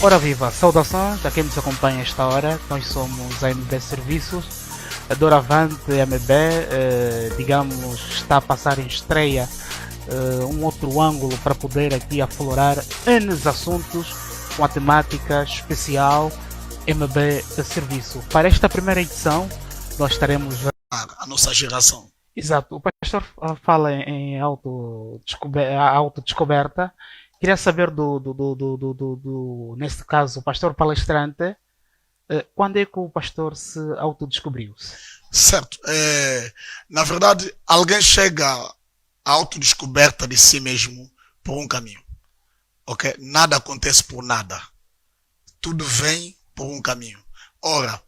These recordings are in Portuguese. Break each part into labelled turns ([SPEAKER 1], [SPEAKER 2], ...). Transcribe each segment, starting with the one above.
[SPEAKER 1] Ora viva, saudações a quem nos acompanha esta hora. Nós somos a MB Serviços. A Doravante MB, digamos, está a passar em estreia um outro ângulo para poder aqui aflorar N assuntos com a temática especial MB Serviço. Para esta primeira edição, nós estaremos
[SPEAKER 2] a nossa geração.
[SPEAKER 1] Exato, o pastor fala em autodescoberta. Queria saber neste caso, o pastor palestrante, quando é que o pastor se autodescobriu-se?
[SPEAKER 2] Certo. Na verdade, alguém chega à autodescoberta de si mesmo por um caminho. Ok? Nada acontece por nada. Tudo vem por um caminho. Ora,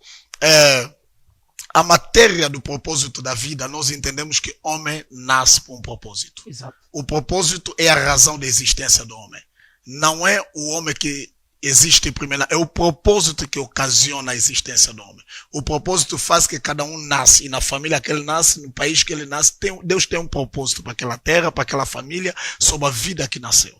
[SPEAKER 2] a matéria do propósito da vida, nós entendemos que homem nasce por um propósito.
[SPEAKER 1] Exato.
[SPEAKER 2] O propósito é a razão da existência do homem. Não é o homem que existe primeiro, é o propósito que ocasiona a existência do homem. O propósito faz que cada um nasce, e na família que ele nasce, no país que ele nasce, Deus tem um propósito para aquela terra, para aquela família, sobre a vida que nasceu.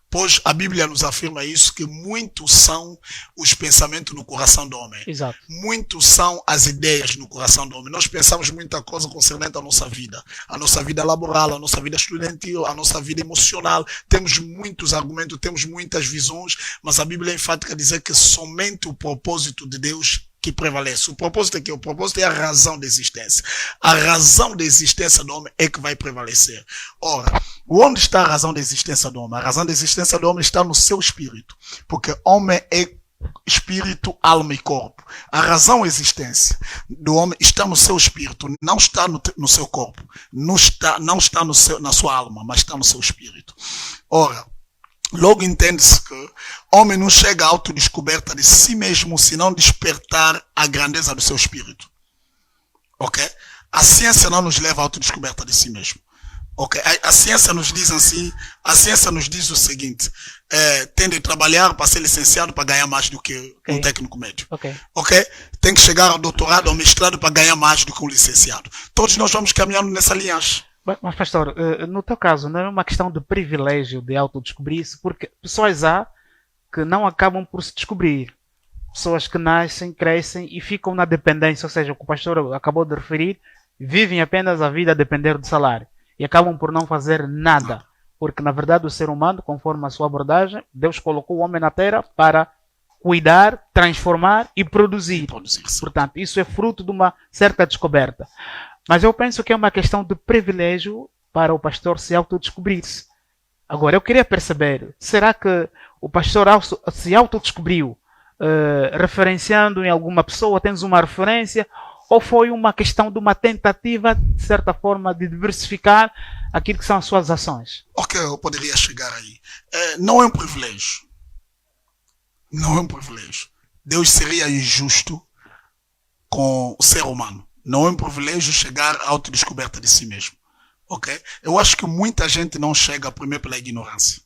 [SPEAKER 2] Pois a Bíblia nos afirma isso, que muitos são os pensamentos no coração do homem.
[SPEAKER 1] Exato.
[SPEAKER 2] Muitos são as ideias no coração do homem. Nós pensamos muita coisa concernente à nossa vida laboral, a nossa vida estudantil, a nossa vida emocional. Temos muitos argumentos, temos muitas visões, mas a Bíblia é enfática a dizer que somente o propósito de Deus que prevalece. O propósito é que? O propósito é a razão da existência. A razão da existência do homem é que vai prevalecer. Ora, onde está a razão da existência do homem? A razão da existência do homem está no seu espírito. Porque homem é espírito, alma e corpo. A razão da existência do homem está no seu espírito, não está no seu corpo. Não está na sua alma, mas está no seu espírito. Ora, logo entende-se que homem não chega à autodescoberta de si mesmo se não despertar a grandeza do seu espírito. Ok? A ciência não nos leva à autodescoberta de si mesmo. Ok? A ciência nos diz assim, a ciência nos diz o seguinte, tem de trabalhar para ser licenciado para ganhar mais do que um técnico médio. Ok? Tem que chegar ao doutorado, ao mestrado para ganhar mais do que um licenciado. Todos nós vamos caminhando nessa linhagem.
[SPEAKER 1] Mas pastor, no teu caso, não é uma questão de privilégio de autodescobrir-se, porque pessoas há que não acabam por se descobrir. Pessoas que nascem, crescem e ficam na dependência, ou seja, o que o pastor acabou de referir, vivem apenas a vida a depender do salário e acabam por não fazer nada. Porque na verdade o ser humano, conforme a sua abordagem, Deus colocou o homem na terra para cuidar, transformar e produzir. Portanto, isso é fruto de uma certa descoberta. Mas eu penso que é uma questão de privilégio para o pastor se autodescobrir-se. Agora, eu queria perceber, será que o pastor se autodescobriu referenciando em alguma pessoa? Tens uma referência? Ou foi uma questão de uma tentativa, de certa forma, de diversificar aquilo que são as suas ações?
[SPEAKER 2] Ok, eu poderia chegar aí. Não é um privilégio. Não é um privilégio. Deus seria injusto com o ser humano. Não é um privilégio chegar à autodescoberta de si mesmo. Ok? Eu acho que muita gente não chega primeiro pela ignorância.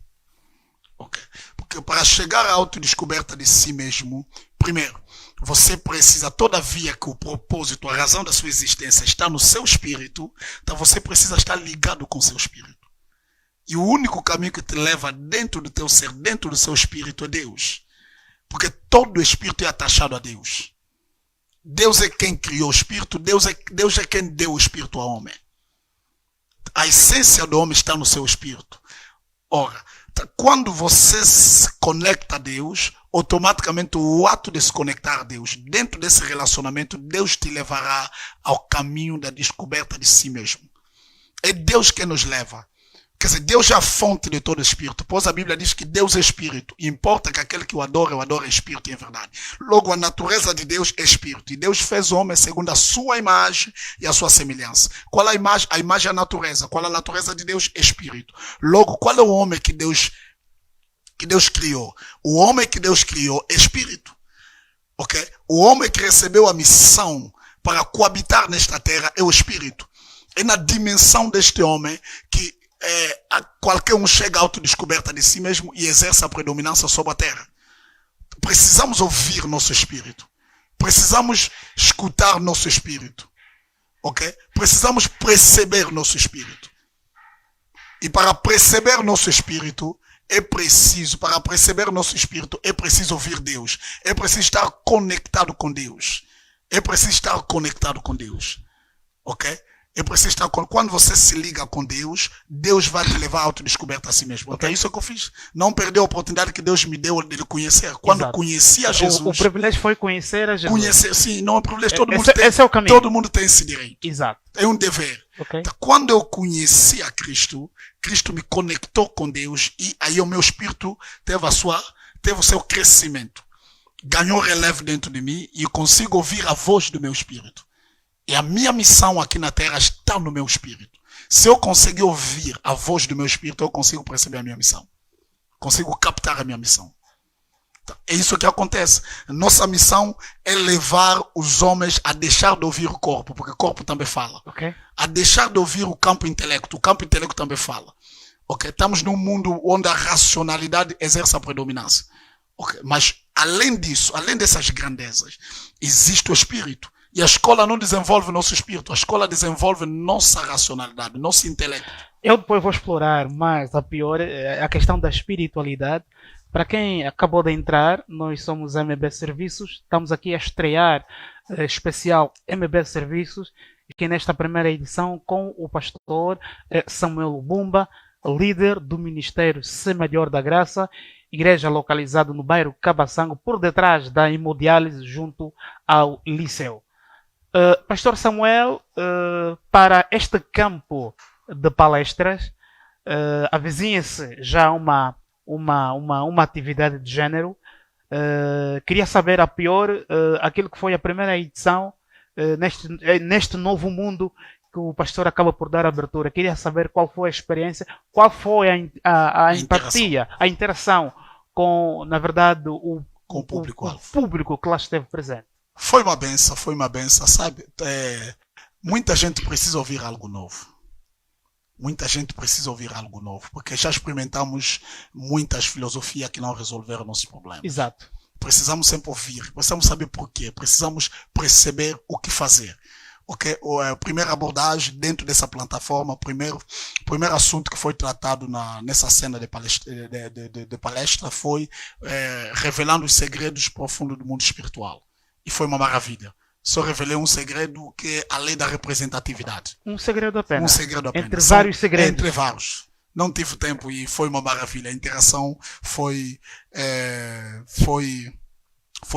[SPEAKER 2] Ok? Porque para chegar à autodescoberta de si mesmo, primeiro, você precisa, todavia que o propósito, a razão da sua existência está no seu espírito, então você precisa estar ligado com o seu espírito. E o único caminho que te leva dentro do teu ser, dentro do seu espírito, é Deus. Porque todo espírito é atachado a Deus. Deus é quem criou o espírito, Deus é quem deu o espírito ao homem. A essência do homem está no seu espírito. Ora, quando você se conecta a Deus, automaticamente o ato de se conectar a Deus, dentro desse relacionamento, Deus te levará ao caminho da descoberta de si mesmo. É Deus quem nos leva. Quer dizer, Deus é a fonte de todo espírito. Pois a Bíblia diz que Deus é espírito. E importa que aquele que o adora em espírito e em verdade. Logo, a natureza de Deus é espírito. E Deus fez o homem segundo a sua imagem e a sua semelhança. Qual é a imagem? A imagem é a natureza. Qual é a natureza de Deus? É espírito. Logo, qual é o homem que Deus criou? O homem que Deus criou é espírito. Ok? O homem que recebeu a missão para coabitar nesta terra é o espírito. É na dimensão deste homem que qualquer um chega à autodescoberta de si mesmo e exerce a predominância sobre a terra. Precisamos ouvir nosso espírito. Precisamos escutar nosso espírito. Ok? Precisamos perceber nosso espírito. E para perceber nosso espírito, é preciso, para perceber o nosso espírito, é preciso ouvir Deus. É preciso estar conectado com Deus. É preciso estar conectado com Deus. Ok? É preciso estar quando você se liga com Deus, Deus vai te levar à autodescoberta a si mesmo. Okay? É isso que eu fiz. Não perder a oportunidade que Deus me deu de lhe conhecer. Quando
[SPEAKER 1] Exato.
[SPEAKER 2] Conheci a Jesus.
[SPEAKER 1] O privilégio foi conhecer a Jesus.
[SPEAKER 2] Conhecer, sim, não é um privilégio.
[SPEAKER 1] Esse é o caminho.
[SPEAKER 2] Todo mundo tem esse direito.
[SPEAKER 1] Exato.
[SPEAKER 2] É um dever.
[SPEAKER 1] Okay.
[SPEAKER 2] Então, quando eu conheci a Cristo, Cristo me conectou com Deus e aí o meu espírito teve o seu crescimento. Ganhou relevo dentro de mim e eu consigo ouvir a voz do meu espírito. E a minha missão aqui na Terra está no meu espírito. Se eu conseguir ouvir a voz do meu espírito, eu consigo perceber a minha missão. Consigo captar a minha missão. Então, é isso que acontece. Nossa missão é levar os homens a deixar de ouvir o corpo, porque o corpo também fala.
[SPEAKER 1] Okay.
[SPEAKER 2] A deixar de ouvir o campo intelecto. O campo intelecto também fala. Okay? Estamos num mundo onde a racionalidade exerce a predominância. Okay? Mas, além disso, além dessas grandezas, existe o espírito. E a escola não desenvolve nosso espírito, a escola desenvolve nossa racionalidade, nosso intelecto.
[SPEAKER 1] Eu depois vou explorar mais a questão da espiritualidade. Para quem acabou de entrar, nós somos MB Serviços, estamos aqui a estrear especial MB Serviços, aqui nesta primeira edição com o pastor Samuel Lubumba, líder do Ministério Semeador da Graça, igreja localizada no bairro Cabaçango, por detrás da hemodiálise junto ao Liceu. Pastor Samuel, para este campo de palestras, avizinha-se já uma atividade de género. Queria saber, a pior, aquilo que foi a primeira edição neste novo mundo que o pastor acaba por dar abertura. Queria saber qual foi a experiência, qual foi a empatia, a interação com, na verdade, o público que lá esteve presente.
[SPEAKER 2] Foi uma benção, sabe? Muita gente precisa ouvir algo novo. Muita gente precisa ouvir algo novo, porque já experimentamos muitas filosofias que não resolveram nossos problemas.
[SPEAKER 1] Exato.
[SPEAKER 2] Precisamos sempre ouvir, precisamos saber por quê, precisamos perceber o que fazer. Okay? A primeira abordagem dentro dessa plataforma, o primeiro assunto que foi tratado nessa cena de palestra foi revelando os segredos profundos do mundo espiritual. E foi uma maravilha. Só revelei um segredo que é a lei da representatividade.
[SPEAKER 1] Um segredo apenas.
[SPEAKER 2] Um segredo apenas.
[SPEAKER 1] Entre vários segredos.
[SPEAKER 2] Entre vários. Não tive tempo e foi uma maravilha. A interação foi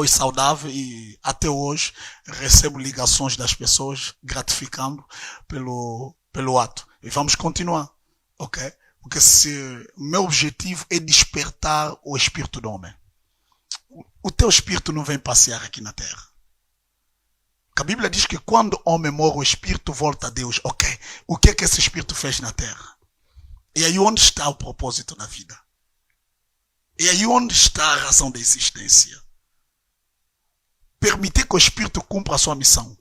[SPEAKER 2] saudável e até hoje recebo ligações das pessoas gratificando pelo ato. E vamos continuar, ok? Porque o meu objetivo é despertar o espírito do homem. O teu espírito não vem passear aqui na terra. Porque a Bíblia diz que quando o homem morre, o espírito volta a Deus. Ok, o que é que esse espírito fez na terra? E aí onde está o propósito da vida? E aí onde está a razão da existência? Permitir que o espírito cumpra a sua missão.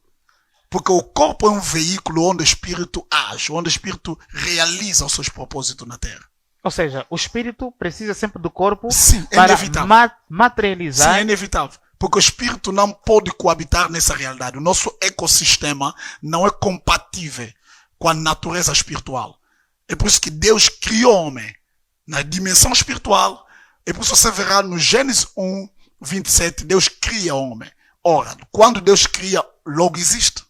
[SPEAKER 2] Porque o corpo é um veículo onde o espírito age, onde o espírito realiza os seus propósitos na terra.
[SPEAKER 1] Ou seja, o espírito precisa sempre do corpo.
[SPEAKER 2] Sim, é
[SPEAKER 1] para
[SPEAKER 2] inevitável.
[SPEAKER 1] Materializar.
[SPEAKER 2] Sim, é inevitável. Porque o espírito não pode coabitar nessa realidade. O nosso ecossistema não é compatível com a natureza espiritual. É por isso que Deus criou o homem na dimensão espiritual. É por isso que você verá no Gênesis 1, 27, Deus cria o homem. Ora, quando Deus cria, logo existe.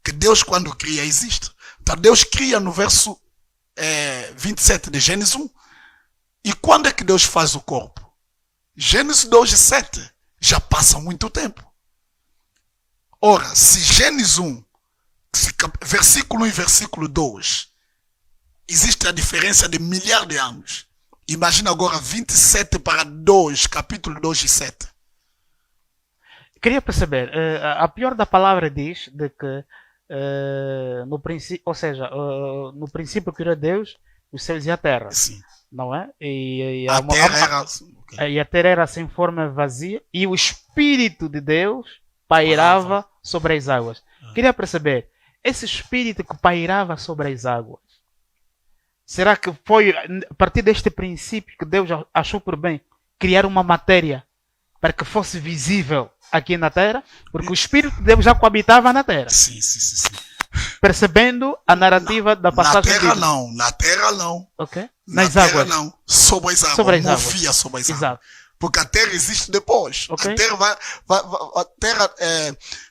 [SPEAKER 2] Que Deus, quando cria, existe. Então Deus cria no verso 27 de Gênesis 1. E quando é que Deus faz o corpo? Gênesis 2, 7. Já passa muito tempo. Ora, se Gênesis 1, versículo 1 e versículo 2, existe a diferença de milhares de anos. Imagina agora 27 para 2, capítulo 2 e 7.
[SPEAKER 1] Queria perceber, a pior da palavra diz de que no princípio, ou seja, no princípio criou Deus os céus e a terra.
[SPEAKER 2] Sim.
[SPEAKER 1] Não é?
[SPEAKER 2] E a
[SPEAKER 1] terra era sem forma vazia e o Espírito de Deus pairava sobre as águas. Queria perceber, esse Espírito que pairava sobre as águas, será que foi a partir deste princípio que Deus achou por bem criar uma matéria para que fosse visível aqui na terra? Porque o Espírito de Deus já coabitava na terra.
[SPEAKER 2] Sim.
[SPEAKER 1] Percebendo a narrativa da
[SPEAKER 2] Na
[SPEAKER 1] passagem
[SPEAKER 2] terra
[SPEAKER 1] bíblica.
[SPEAKER 2] não, na terra não.
[SPEAKER 1] Ok?
[SPEAKER 2] Na
[SPEAKER 1] Nas
[SPEAKER 2] terra
[SPEAKER 1] águas.
[SPEAKER 2] não, sobre as águas.
[SPEAKER 1] Sobre as águas.
[SPEAKER 2] Movia sobre as águas.
[SPEAKER 1] Exato.
[SPEAKER 2] Porque a terra existe depois.
[SPEAKER 1] Ok.
[SPEAKER 2] A terra, a terra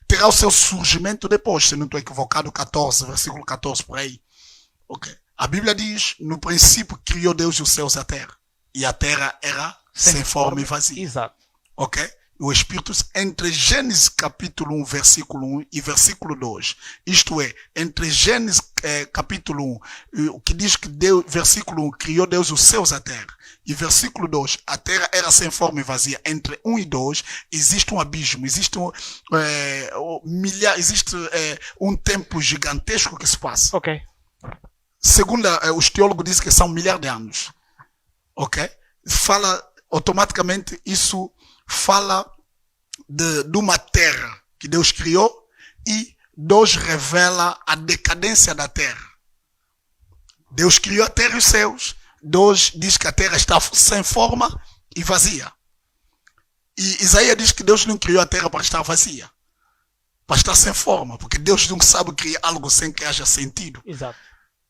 [SPEAKER 2] terá o seu surgimento depois, se não estou equivocado, 14, versículo 14 por aí. Ok. A Bíblia diz, no princípio criou Deus os céus e a terra. E a terra era sem forma e vazia.
[SPEAKER 1] Exato.
[SPEAKER 2] Ok? O Espírito, entre Gênesis capítulo 1, versículo 1 e versículo 2, isto é, entre Gênesis capítulo 1, o que diz que Deus, versículo 1, criou Deus os céus e a terra, e versículo 2, a terra era sem forma e vazia, entre 1 e 2, existe um abismo, existe um tempo gigantesco que se passa.
[SPEAKER 1] Ok.
[SPEAKER 2] Segundo os teólogos dizem que são milhares de anos. Ok? Fala, automaticamente, isso fala de uma terra que Deus criou e Deus revela a decadência da terra. Deus criou a terra e os céus. Deus diz que a terra está sem forma e vazia. E Isaías diz que Deus não criou a terra para estar vazia, para estar sem forma, porque Deus não sabe criar algo sem que haja sentido.
[SPEAKER 1] Exato.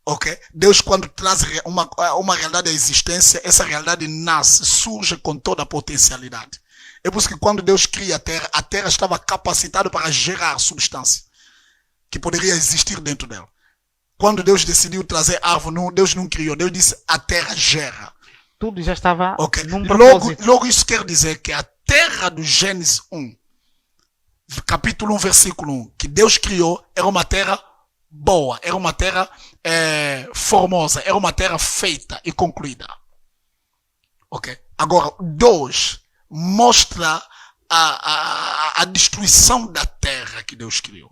[SPEAKER 2] Ok? Deus, quando traz uma realidade à existência, essa realidade nasce, surge com toda a potencialidade. É por isso que quando Deus cria a terra estava capacitada para gerar substância que poderia existir dentro dela. Quando Deus decidiu trazer árvore, Deus não criou. Deus disse, a terra gera.
[SPEAKER 1] Tudo já estava
[SPEAKER 2] Ok?
[SPEAKER 1] num propósito.
[SPEAKER 2] Logo isso quer dizer que a terra do Gênesis 1, capítulo 1, versículo 1, que Deus criou, era uma terra boa, era uma terra formosa, era uma terra feita e concluída. Ok? Agora, 2 mostra a destruição da terra que Deus criou.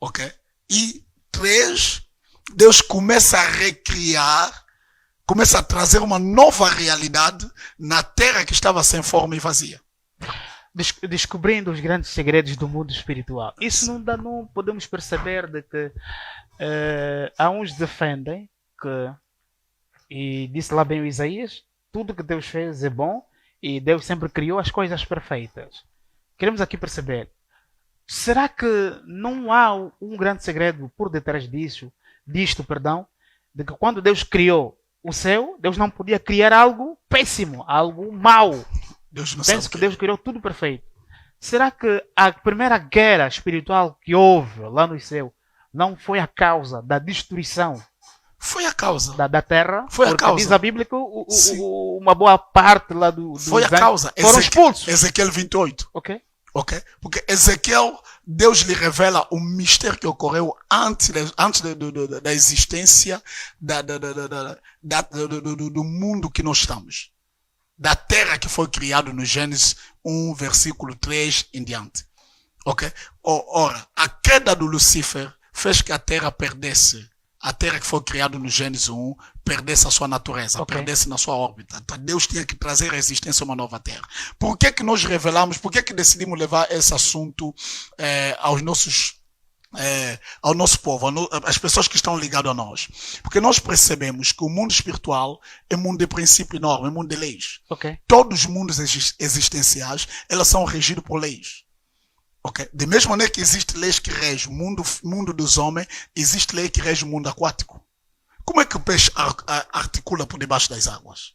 [SPEAKER 2] Ok? E 3, Deus começa a recriar, começa a trazer uma nova realidade na terra que estava sem forma e vazia.
[SPEAKER 1] Descobrindo os grandes segredos do mundo espiritual. Isso não podemos perceber de que há uns defendem que, e disse lá bem o Isaías, tudo que Deus fez é bom e Deus sempre criou as coisas perfeitas. Queremos aqui perceber, será que não há um grande segredo por detrás disto, de que quando Deus criou o céu, Deus não podia criar algo péssimo, algo mau. Penso que Deus criou tudo perfeito. Será que a primeira guerra espiritual que houve lá no céu não foi a causa da destruição?
[SPEAKER 2] Foi a causa.
[SPEAKER 1] Da terra?
[SPEAKER 2] Foi a
[SPEAKER 1] porque
[SPEAKER 2] causa.
[SPEAKER 1] Diz a Bíblia que uma boa parte lá dos
[SPEAKER 2] foi a causa.
[SPEAKER 1] Foram expulsos.
[SPEAKER 2] Ezequiel 28.
[SPEAKER 1] Ok.
[SPEAKER 2] Ok? Porque Ezequiel, Deus lhe revela um mistério que ocorreu antes da existência do mundo que nós estamos. Da terra que foi criado no Gênesis 1, versículo 3 em diante. Ok? Ora, a queda do Lúcifer fez que a terra perdesse. A terra que foi criada no Gênesis 1 perdesse a sua natureza, perdesse na sua órbita. Então Deus tinha que trazer à existência uma nova terra. Por que que nós revelamos, por que que decidimos levar esse assunto ao nosso povo, às pessoas que estão ligadas a nós? Porque nós percebemos que o mundo espiritual é um mundo de princípio e norma, é um mundo de leis.
[SPEAKER 1] Okay.
[SPEAKER 2] Todos os mundos existenciais, elas são regidos por leis. Okay? De mesma maneira que existe leis que regem o mundo dos homens, existe lei que rege o mundo aquático. Como é que o peixe articula por debaixo das águas?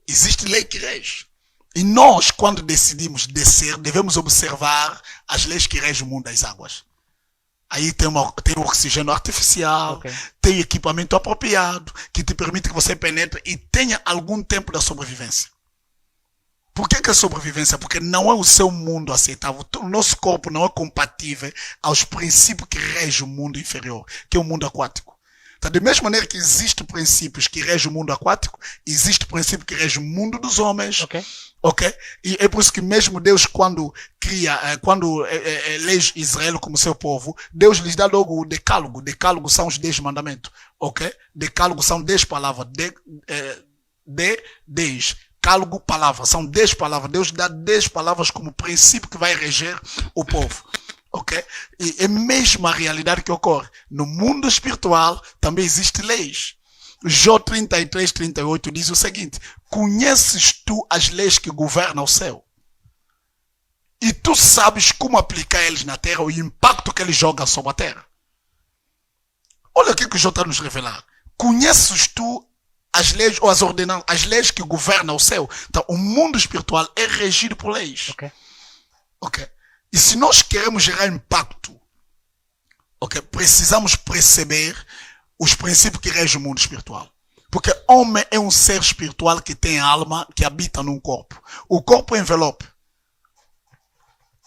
[SPEAKER 2] Existe lei que rege. E nós, quando decidimos descer, devemos observar as leis que regem o mundo das águas. Aí tem oxigênio artificial, tem equipamento apropriado, que te permite que você penetre e tenha algum tempo da sobrevivência. Por que a sobrevivência? Porque não é o seu mundo aceitável. O nosso corpo não é compatível aos princípios que regem o mundo inferior, que é o mundo aquático. Então, da mesma maneira que existem princípios que regem o mundo aquático, existe princípio que rege o mundo dos homens. Ok? E é por isso que mesmo Deus, quando elege Israel como seu povo, Deus lhes dá logo o decálogo. Decálogo são os 10 mandamentos. Ok? Decálogo são 10 palavras. 10. Cálogo, palavra. São 10 palavras. Deus dá 10 palavras como princípio que vai reger o povo. Ok? E é a mesma realidade que ocorre. No mundo espiritual também existem leis. Jó 33, 38 diz o seguinte: conheces tu as leis que governam o céu? E tu sabes como aplicar eles na terra, o impacto que eles jogam sobre a terra. Olha o que o João está nos revelar. Conheces tu as leis ou as ordenanças, as leis que governam o céu? Então, o mundo espiritual é regido por leis. Ok? E se nós queremos gerar impacto, ok, precisamos perceber os princípios que regem o mundo espiritual. Porque homem é um ser espiritual que tem alma, que habita num corpo. O corpo é envelope.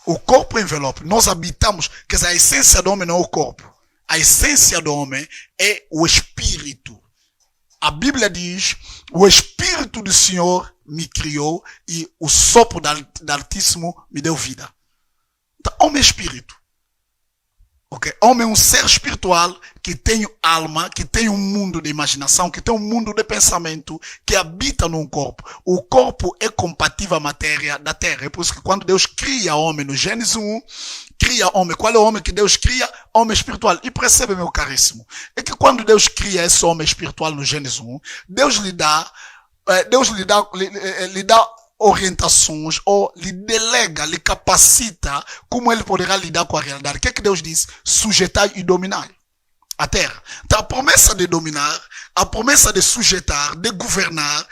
[SPEAKER 2] O corpo é envelope. Nós habitamos, quer dizer, a essência do homem não é o corpo. A essência do homem é o espírito. A Bíblia diz, o espírito do Senhor me criou e o sopro do Altíssimo me deu vida. Então, homem é espírito. Okay? Homem é um ser espiritual que tem alma, que tem um mundo de imaginação, que tem um mundo de pensamento, que habita num corpo. O corpo é compatível à matéria da terra. É por isso que quando Deus cria homem no Gênesis 1, cria homem. Qual é o homem que Deus cria? Homem espiritual. E percebe, meu caríssimo, é que quando Deus cria esse homem espiritual no Gênesis 1, Deus lhe dá orientações, ou lhe delega, lhe capacita como ele poderá lidar com a realidade. O que é que Deus diz? Sujeitar e dominar a terra. Então a promessa de dominar, a promessa de sujeitar, de governar,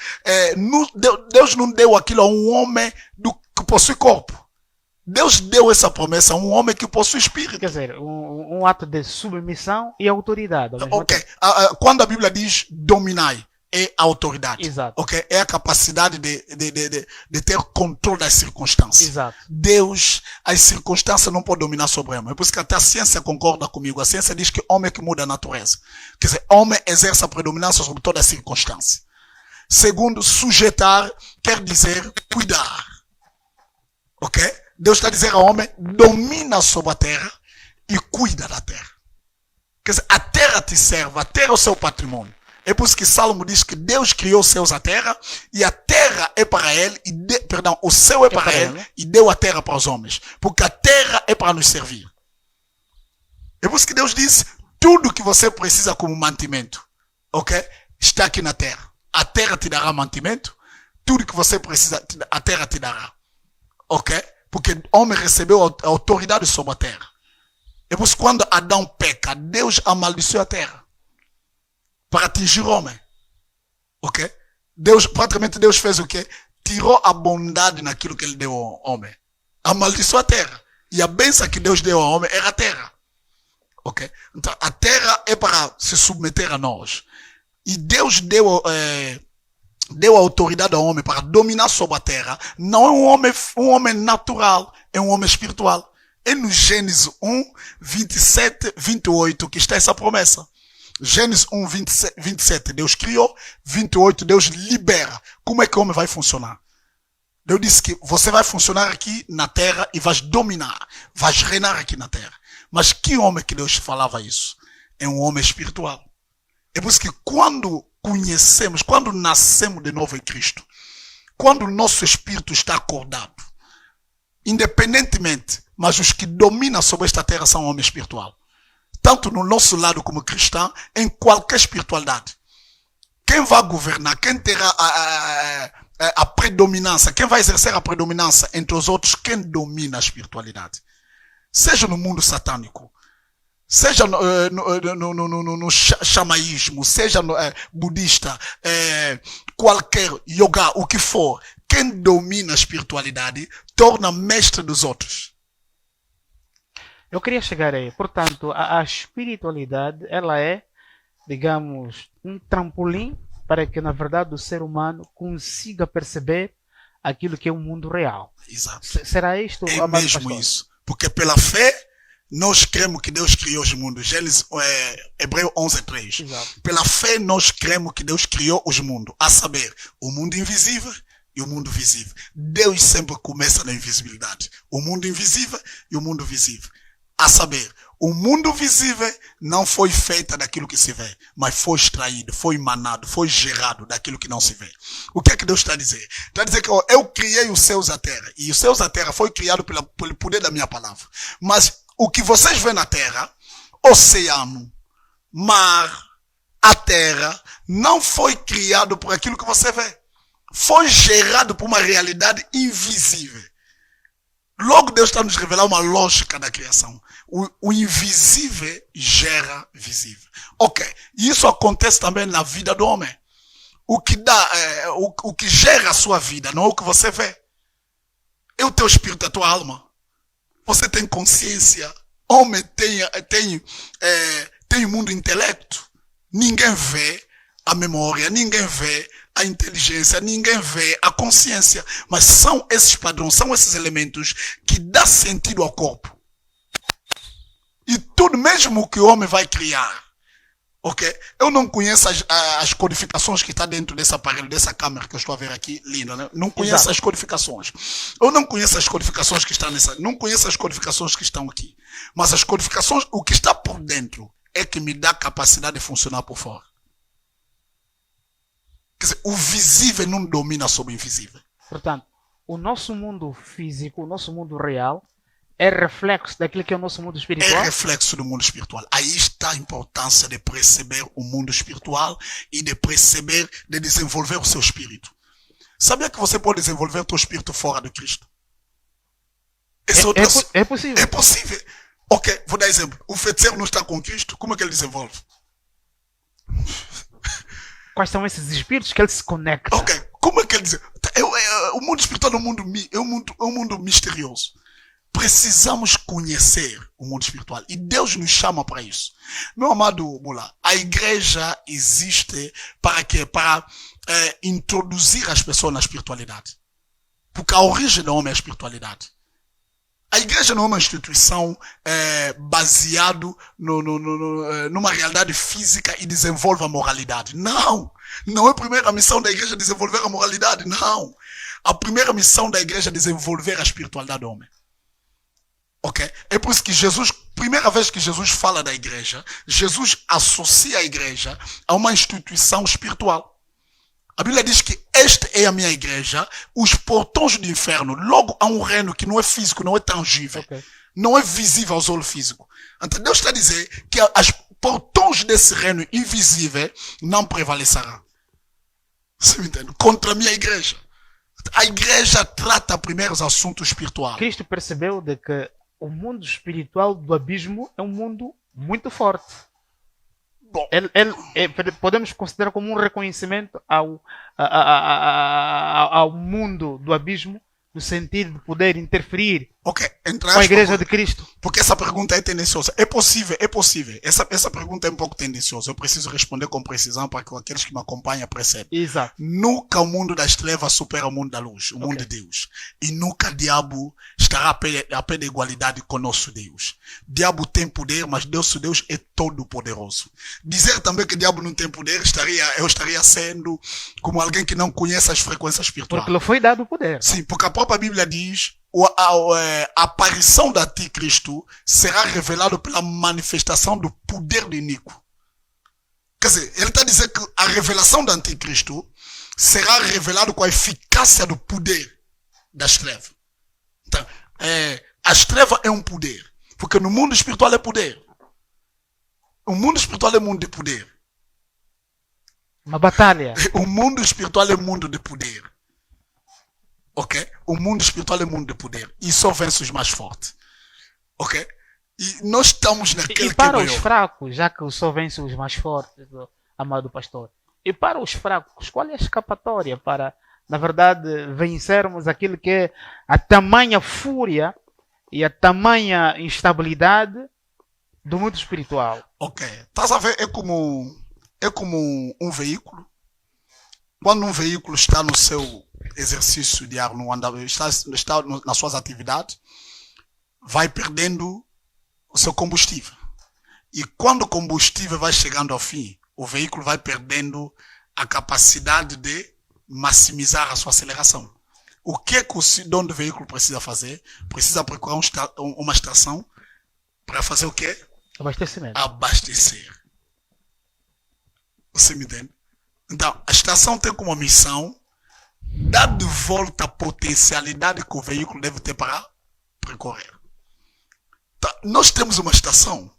[SPEAKER 2] Deus não deu aquilo a um homem que possui corpo. Deus deu essa promessa a um homem que possui espírito.
[SPEAKER 1] Quer dizer, um ato de submissão e autoridade.
[SPEAKER 2] Ok. Quando a Bíblia diz dominai, é a autoridade.
[SPEAKER 1] Exato.
[SPEAKER 2] Okay? É a capacidade de ter controle das circunstâncias.
[SPEAKER 1] Exato.
[SPEAKER 2] Deus, as circunstâncias não podem dominar sobre o homem. É por isso que até a ciência concorda comigo. A ciência diz que homem é que muda a natureza. Quer dizer, homem exerce a predominância sobre todas as circunstâncias. Segundo, sujeitar quer dizer cuidar. Ok? Deus está dizendo ao homem, domina sobre a terra e cuida da terra. Quer dizer, a terra te serve, a terra é o seu patrimônio. É por isso que Salmo diz que Deus criou os céus e a terra, e a terra é para ele, o céu é para ele, e deu a terra para os homens. Porque a terra é para nos servir. É por isso que Deus diz, tudo que você precisa como mantimento, ok? Está aqui na terra. A terra te dará mantimento, tudo que você precisa, a terra te dará. Ok? Porque o homem recebeu a autoridade sobre a terra. É por isso que quando Adão peca, Deus amaldiçoou a terra. Para atingir o homem. Ok? Praticamente Deus fez o quê? Tirou a bondade naquilo que ele deu ao homem. Amaldiçoou a terra. E a bênção que Deus deu ao homem era a terra. Ok? Então, a terra é para se submeter a nós. E Deus deu a autoridade ao homem para dominar sobre a terra. Não é um homem natural, é um homem espiritual. É no Gênesis 1, 27, 28 que está essa promessa. Gênesis 1, 27, Deus criou. 28, Deus libera. Como é que o homem vai funcionar? Deus disse que você vai funcionar aqui na terra e vais dominar. Vais reinar aqui na terra. Mas que homem que Deus falava isso? É um homem espiritual. É por isso que quando conhecemos, quando nascemos de novo em Cristo, quando o nosso espírito está acordado, independentemente, mas os que dominam sobre esta terra são homem espiritual. Tanto no nosso lado como cristão, em qualquer espiritualidade. Quem vai governar, quem terá a predominância, quem vai exercer a predominância entre os outros, quem domina a espiritualidade. Seja no mundo satânico, seja no xamaísmo, seja no budista, qualquer yoga, o que for, quem domina a espiritualidade, torna mestre dos outros.
[SPEAKER 1] Eu queria chegar aí. Portanto, a espiritualidade, ela é, digamos, um trampolim para que, na verdade, o ser humano consiga perceber aquilo que é o mundo real.
[SPEAKER 2] Exato.
[SPEAKER 1] Será isto?
[SPEAKER 2] É mesmo pastor? Isso. Porque pela fé, nós cremos que Deus criou os mundos. Gênesis, Hebreu 11:3.
[SPEAKER 1] Exato.
[SPEAKER 2] Pela fé, nós cremos que Deus criou os mundos. A saber, o mundo invisível e o mundo visível. Deus sempre começa na invisibilidade. O mundo invisível e o mundo visível. A saber, o mundo visível não foi feito daquilo que se vê, mas foi extraído, foi emanado, foi gerado daquilo que não se vê. O que é que Deus está a dizer? Está a dizer que eu criei os céus e a terra, e os céus e a terra foi criado pelo poder da minha palavra. Mas o que vocês vêem na terra, oceano, mar, a terra, não foi criado por aquilo que você vê. Foi gerado por uma realidade invisível. Logo Deus está nos revelar uma lógica da criação. O invisível gera visível. Ok. E isso acontece também na vida do homem. O que gera a sua vida não é o que você vê. É o teu espírito, a tua alma. Você tem consciência. Homem tem o mundo intelecto. Ninguém vê a memória, ninguém vê a inteligência, ninguém vê a consciência. Mas são esses padrões, são esses elementos que dão sentido ao corpo. E tudo mesmo que o homem vai criar. Ok? Eu não conheço as codificações que está dentro desse aparelho, dessa câmera que eu estou a ver aqui, linda, né? Não conheço
[SPEAKER 1] Exato.
[SPEAKER 2] as codificações. Eu não conheço as codificações que estão nessa, não conheço as codificações que estão aqui. Mas as codificações, o que está por dentro, é que me dá capacidade de funcionar por fora. Quer dizer, o visível não domina sobre o invisível.
[SPEAKER 1] Portanto, o nosso mundo físico, o nosso mundo real, é reflexo daquilo que é o nosso mundo
[SPEAKER 2] É
[SPEAKER 1] espiritual.
[SPEAKER 2] reflexo do mundo espiritual. Aí está a importância de perceber o mundo espiritual e de perceber, de desenvolver o seu espírito. Sabia que você pode desenvolver o seu espírito fora de Cristo?
[SPEAKER 1] É possível.
[SPEAKER 2] É possível. Ok, vou dar exemplo. O feiticeiro não está com Cristo, como é que ele desenvolve?
[SPEAKER 1] Quais são esses espíritos que ele se conecta?
[SPEAKER 2] Ok, como é que ele desenvolve? O mundo espiritual é um mundo misterioso. Precisamos conhecer o mundo espiritual. E Deus nos chama para isso. Meu amado Mula, a igreja existe para quê? Para introduzir as pessoas na espiritualidade. Porque a origem do homem é a espiritualidade. A igreja não é uma instituição baseada numa realidade física e desenvolve a moralidade. Não! Não é a primeira missão da igreja desenvolver a moralidade. Não! A primeira missão da igreja é desenvolver a espiritualidade do homem. Ok? É por isso que Jesus, primeira vez que Jesus fala da igreja, Jesus associa a igreja a uma instituição espiritual. A Bíblia diz que esta é a minha igreja, os portões do inferno. Logo há um reino que não é físico, não é tangível,
[SPEAKER 1] Ok.
[SPEAKER 2] não é visível aos olhos físicos. Então Deus está a dizer que os portões desse reino invisível não prevalecerão. Você me entende? Contra a minha igreja. A igreja trata primeiro os assuntos espirituais.
[SPEAKER 1] Cristo percebeu de que o mundo espiritual do abismo é um mundo muito forte.
[SPEAKER 2] Bom,
[SPEAKER 1] Podemos considerar como um reconhecimento ao mundo do abismo, no sentido de poder interferir
[SPEAKER 2] ok, entre
[SPEAKER 1] com a igreja
[SPEAKER 2] aspas,
[SPEAKER 1] de Cristo.
[SPEAKER 2] porque essa pergunta é tendenciosa. É possível, é possível. Essa pergunta é um pouco tendenciosa. Eu preciso responder com precisão para que aqueles que me acompanham percebam.
[SPEAKER 1] Exato.
[SPEAKER 2] Nunca o mundo das trevas supera o mundo da luz, o mundo de Deus. E nunca o diabo estará a pé de igualdade com o nosso Deus. O diabo tem poder, mas Deus é todo poderoso. Dizer também que o diabo não tem poder, eu estaria sendo como alguém que não conhece as frequências espirituais.
[SPEAKER 1] Porque lhe foi dado o poder.
[SPEAKER 2] Sim, porque a própria Bíblia diz a aparição do anticristo será revelado pela manifestação do poder do Inico. Quer dizer, ele está dizendo que a revelação do anticristo será revelado com a eficácia do poder das trevas. Então, as trevas é um poder, porque no mundo espiritual é poder. O mundo espiritual é mundo de poder.
[SPEAKER 1] Uma batalha.
[SPEAKER 2] O mundo espiritual é mundo de poder. Ok? O mundo espiritual é mundo de poder. E só vence os mais fortes. Ok? E nós estamos naquele
[SPEAKER 1] E para
[SPEAKER 2] que é
[SPEAKER 1] os
[SPEAKER 2] maior.
[SPEAKER 1] fracos, já que só vence os mais fortes, amado pastor. E para os fracos, qual é a escapatória para, na verdade, vencermos aquilo que é a tamanha fúria e a tamanha instabilidade do mundo espiritual?
[SPEAKER 2] Ok. Estás a ver? É como um veículo. Quando um veículo está no seu exercício diário, está nas suas atividades, vai perdendo o seu combustível. E quando o combustível vai chegando ao fim, o veículo vai perdendo a capacidade de maximizar a sua aceleração. O que é que o dono do veículo precisa fazer? Precisa procurar uma estação para fazer o quê?
[SPEAKER 1] Abastecimento.
[SPEAKER 2] Abastecer. Você me entende? Então, a estação tem como missão dar de volta a potencialidade que o veículo deve ter para percorrer. Tá, nós temos uma estação.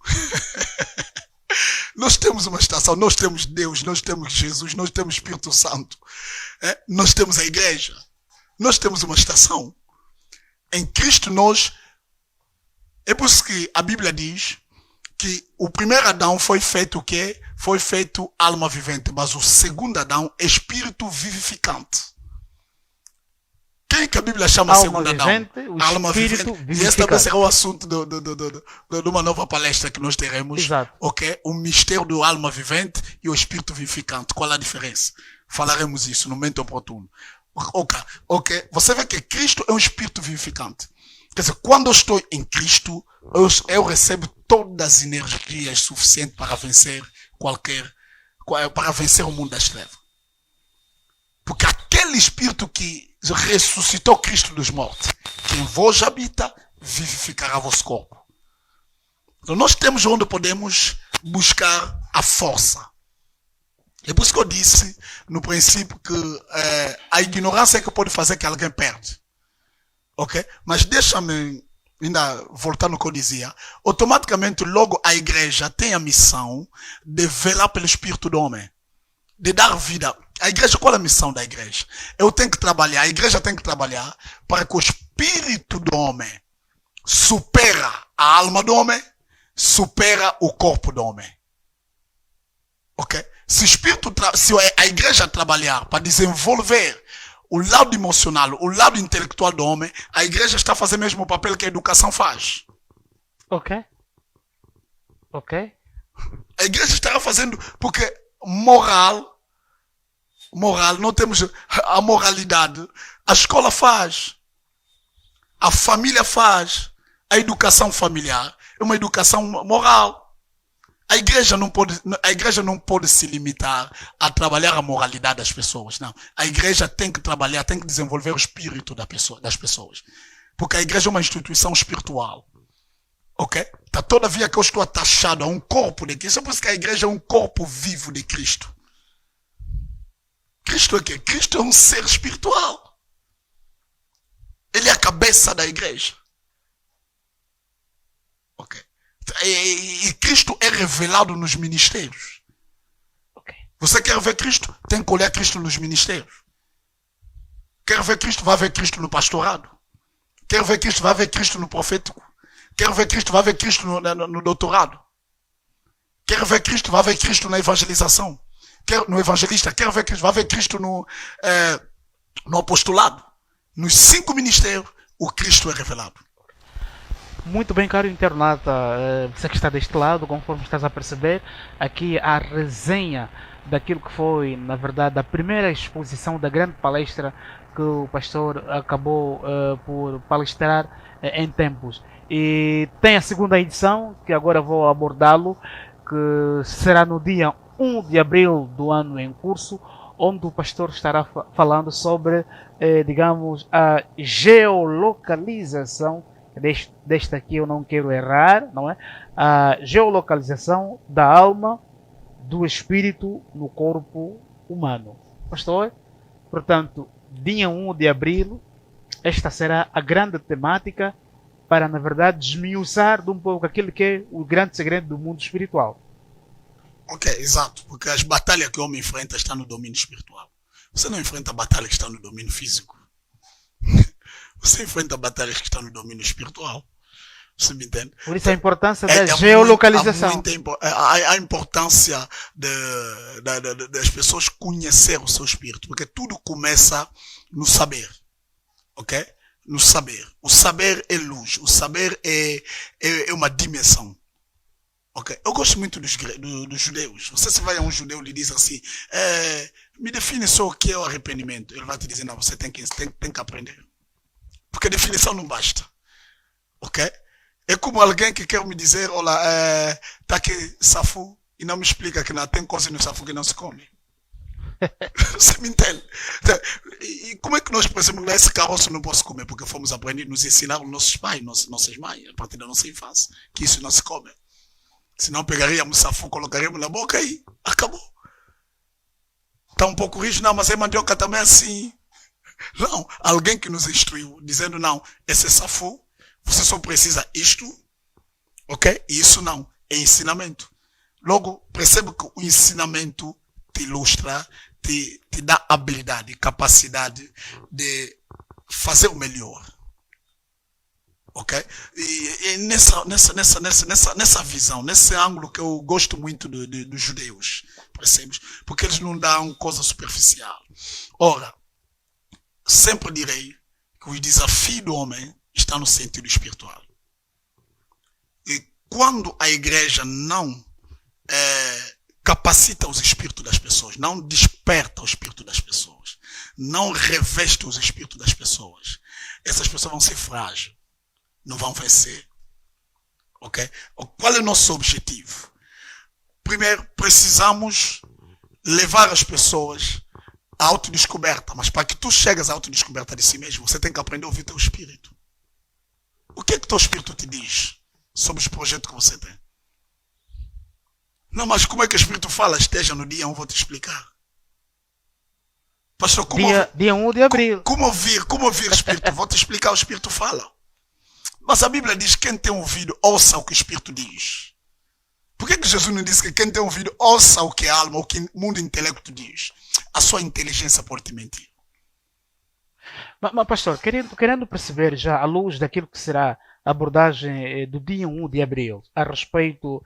[SPEAKER 2] Nós temos uma estação. Nós temos Deus, nós temos Jesus, nós temos Espírito Santo. Nós temos a igreja. Nós temos uma estação. Em Cristo nós... É por isso que a Bíblia diz que o primeiro Adão foi feito o quê? Foi feito alma vivente, mas o segundo Adão, espírito vivificante. Quem que a Bíblia chama
[SPEAKER 1] Alma
[SPEAKER 2] segundo
[SPEAKER 1] vivente,
[SPEAKER 2] Adão?
[SPEAKER 1] o
[SPEAKER 2] Alma
[SPEAKER 1] espírito
[SPEAKER 2] vivente. E esse também
[SPEAKER 1] vivificante.
[SPEAKER 2] será o assunto de uma nova palestra que nós teremos.
[SPEAKER 1] Exato.
[SPEAKER 2] Ok? O mistério do alma vivente e o espírito vivificante. Qual é a diferença? Falaremos isso no momento oportuno. Ok? Você vê que Cristo é um espírito vivificante. Quer dizer, quando eu estou em Cristo, eu recebo todas as energias suficientes para vencer para vencer o mundo das trevas. Porque aquele espírito que ressuscitou Cristo dos mortos, que em vós habita, vivificará vosso corpo. Então nós temos onde podemos buscar a força. É por isso que eu disse no princípio que a ignorância é que pode fazer que alguém perde. Ok? Mas deixa-me ainda voltar no que eu dizia. Automaticamente, logo a igreja tem a missão de velar pelo espírito do homem. De dar vida. A igreja, qual é a missão da igreja? A igreja tem que trabalhar para que o espírito do homem supera a alma do homem, supera o corpo do homem. Ok? Se a igreja trabalhar para desenvolver o lado emocional, o lado intelectual do homem, a igreja está fazendo o mesmo papel que a educação faz.
[SPEAKER 1] Ok.
[SPEAKER 2] A igreja estará fazendo, porque moral, não temos a moralidade. A escola faz. A família faz. A educação familiar é uma educação moral. A igreja não pode se limitar a trabalhar a moralidade das pessoas. Não. A igreja tem que trabalhar, tem que desenvolver o espírito das pessoas. Porque a igreja é uma instituição espiritual. Ok? Todavia que eu estou atachado a um corpo de Cristo. É por isso que a igreja é um corpo vivo de Cristo. Cristo é o quê? Cristo é um ser espiritual. Ele é a cabeça da igreja. Ok? E Cristo é revelado nos ministérios.
[SPEAKER 1] Ok.
[SPEAKER 2] Você quer ver Cristo? Tem que olhar Cristo nos ministérios. Quer ver Cristo? Vai ver Cristo no pastorado. Quer ver Cristo? Vai ver Cristo no profético. Quer ver Cristo? Vai ver Cristo no doutorado. Quer ver Cristo? Vai ver Cristo na evangelização. No evangelista. Quer ver Cristo? Vai ver Cristo no apostolado. Nos 5 ministérios, o Cristo é revelado.
[SPEAKER 1] Muito bem, caro internauta, você que está deste lado, conforme estás a perceber, aqui a resenha daquilo que foi, na verdade, a primeira exposição da grande palestra que o pastor acabou por palestrar em tempos. E tem a segunda edição, que agora vou abordá-lo, que será no dia 1 de abril do ano em curso, onde o pastor estará falando sobre, digamos, a geolocalização. Deste aqui eu não quero errar, não é? A geolocalização da alma, do espírito no corpo humano. Pastor, portanto, dia 1 de abril, esta será a grande temática para, na verdade, desmiuçar de um pouco aquilo que é o grande segredo do mundo espiritual.
[SPEAKER 2] Ok, exato. Porque as batalhas que o homem enfrenta estão no domínio espiritual. Você não enfrenta batalhas que estão no domínio físico. Você enfrenta batalhas que estão no domínio espiritual. Você me entende?
[SPEAKER 1] Por isso a importância da geolocalização.
[SPEAKER 2] A importância das pessoas conhecer o seu espírito. Porque tudo começa no saber. Ok? No saber. O saber é luz. O saber é uma dimensão. Ok? Eu gosto muito dos judeus. Você se vai a um judeu e lhe diz assim, me define só o que é o arrependimento. Ele vai te dizer, não, você tem que aprender. Porque a definição não basta. Ok? É como alguém que quer me dizer, olha, tá aqui safu e não me explica que não tem coisa no safu que não se come. Você me entende? E como é que nós pensamos que esse caroço não posso comer? Porque fomos aprender, nos ensinaram nossos pais, nossas mães, a partir da nossa infância, que isso não se come. Senão pegaríamos safu, colocaríamos na boca e acabou. Está um pouco rígido, não, mas a mandioca também é assim. Não, alguém que nos instruiu, dizendo não, esse é safu, você só precisa isto, ok? E isso não, é ensinamento. Logo, percebe que o ensinamento te ilustra, te dá habilidade, capacidade de fazer o melhor. Ok? E nessa visão, nesse ângulo que eu gosto muito dos judeus, percebes? Porque eles não dão coisa superficial. Ora, sempre direi que o desafio do homem está no sentido espiritual. E quando a igreja não capacita os espíritos das pessoas, não desperta o espírito das pessoas, não reveste os espíritos das pessoas, essas pessoas vão ser frágeis, não vão vencer. Ok? Qual é o nosso objetivo? Primeiro, precisamos levar as pessoas à autodescoberta, mas para que tu chegues à autodescoberta de si mesmo, você tem que aprender a ouvir teu espírito. O que é que teu espírito te diz sobre os projetos que você tem? Não, mas como é que o espírito fala? Esteja no dia 1, vou te explicar. Pastor,
[SPEAKER 1] dia 1 de abril.
[SPEAKER 2] Como ouvir o espírito? Vou te explicar, o espírito fala. Mas a Bíblia diz que quem tem ouvido, ouça o que o espírito diz. Por que Jesus não disse que quem tem ouvido, ouça o que a alma, o que o mundo intelecto diz? A sua inteligência pode te mentir.
[SPEAKER 1] Mas pastor, querendo perceber já, à luz daquilo que será a abordagem do dia 1 de abril, a respeito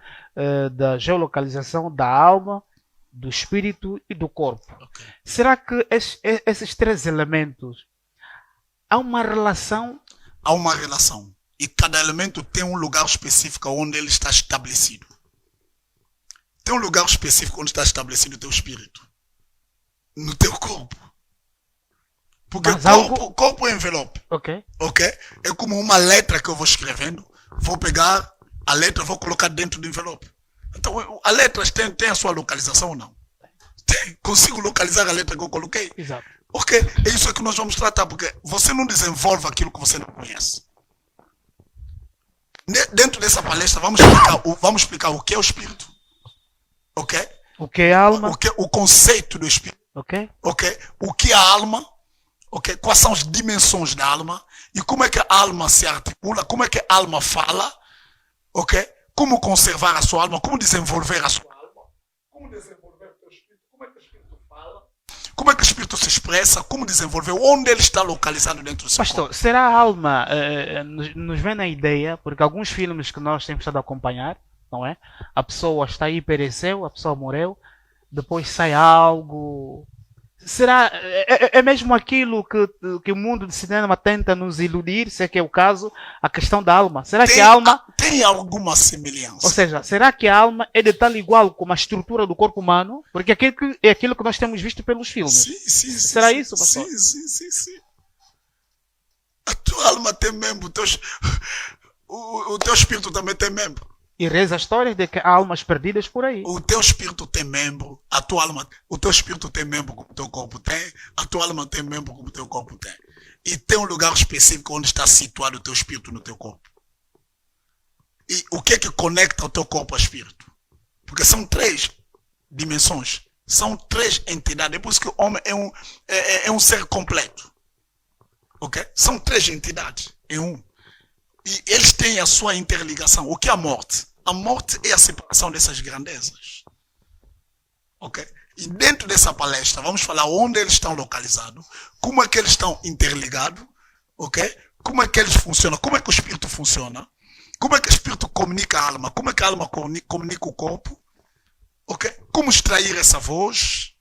[SPEAKER 1] da geolocalização da alma, do espírito e do corpo.
[SPEAKER 2] Okay.
[SPEAKER 1] Será que esses três elementos, há uma relação?
[SPEAKER 2] Há uma relação. E cada elemento tem um lugar específico onde ele está estabelecido. Tem um lugar específico onde está estabelecido o teu espírito. No teu corpo. Porque corpo é envelope.
[SPEAKER 1] Ok.
[SPEAKER 2] É como uma letra que eu vou escrevendo. Vou pegar a letra e vou colocar dentro do envelope. Então, a letra tem a sua localização ou não? Consigo localizar a letra que eu coloquei?
[SPEAKER 1] Exato.
[SPEAKER 2] Ok, é isso que nós vamos tratar, porque você não desenvolve aquilo que você não conhece. Dentro dessa palestra, vamos explicar o que é o espírito. Ok?
[SPEAKER 1] O que é a alma?
[SPEAKER 2] O conceito do espírito.
[SPEAKER 1] Ok.
[SPEAKER 2] O que é a alma? Ok? Quais são as dimensões da alma? E como é que a alma se articula? Como é que a alma fala? Ok? Como conservar a sua alma? Como desenvolver a sua alma? Como desenvolver o teu espírito? Como é que o espírito fala? Como é que o espírito se expressa? Como desenvolver? Onde ele está localizado dentro do seu
[SPEAKER 1] Pastor,
[SPEAKER 2] corpo?
[SPEAKER 1] será a alma, nos vem na ideia, porque alguns filmes que nós temos estado a acompanhar, não é? A pessoa está aí, pereceu, a pessoa morreu, depois sai algo. Será, é mesmo aquilo que o mundo do cinema tenta nos iludir, se é que é o caso, a questão da alma? Será que a alma...
[SPEAKER 2] Tem alguma semelhança.
[SPEAKER 1] Ou seja, será que a alma é de tal igual como a estrutura do corpo humano? Porque é aquilo que nós temos visto pelos filmes.
[SPEAKER 2] Sim.
[SPEAKER 1] Será isso, pastor?
[SPEAKER 2] Sim. A tua alma tem membro, o teu espírito também tem membro.
[SPEAKER 1] E reza a história de que há almas perdidas por aí.
[SPEAKER 2] O teu espírito tem membro, o teu espírito tem membro como o teu corpo tem, a tua alma tem membro como o teu corpo tem. E tem um lugar específico onde está situado o teu espírito no teu corpo. E o que é que conecta o teu corpo ao espírito? Porque são 3 dimensões, são 3 entidades. É por isso que o homem é um ser completo. Ok? São 3 entidades em um. E eles têm a sua interligação. O que é a morte? A morte é a separação dessas grandezas. Ok? E dentro dessa palestra, vamos falar onde eles estão localizados, como é que eles estão interligados, ok? Como é que eles funcionam, como é que o espírito funciona, como é que o espírito comunica a alma, como é que a alma comunica o corpo, ok? Como extrair essa voz.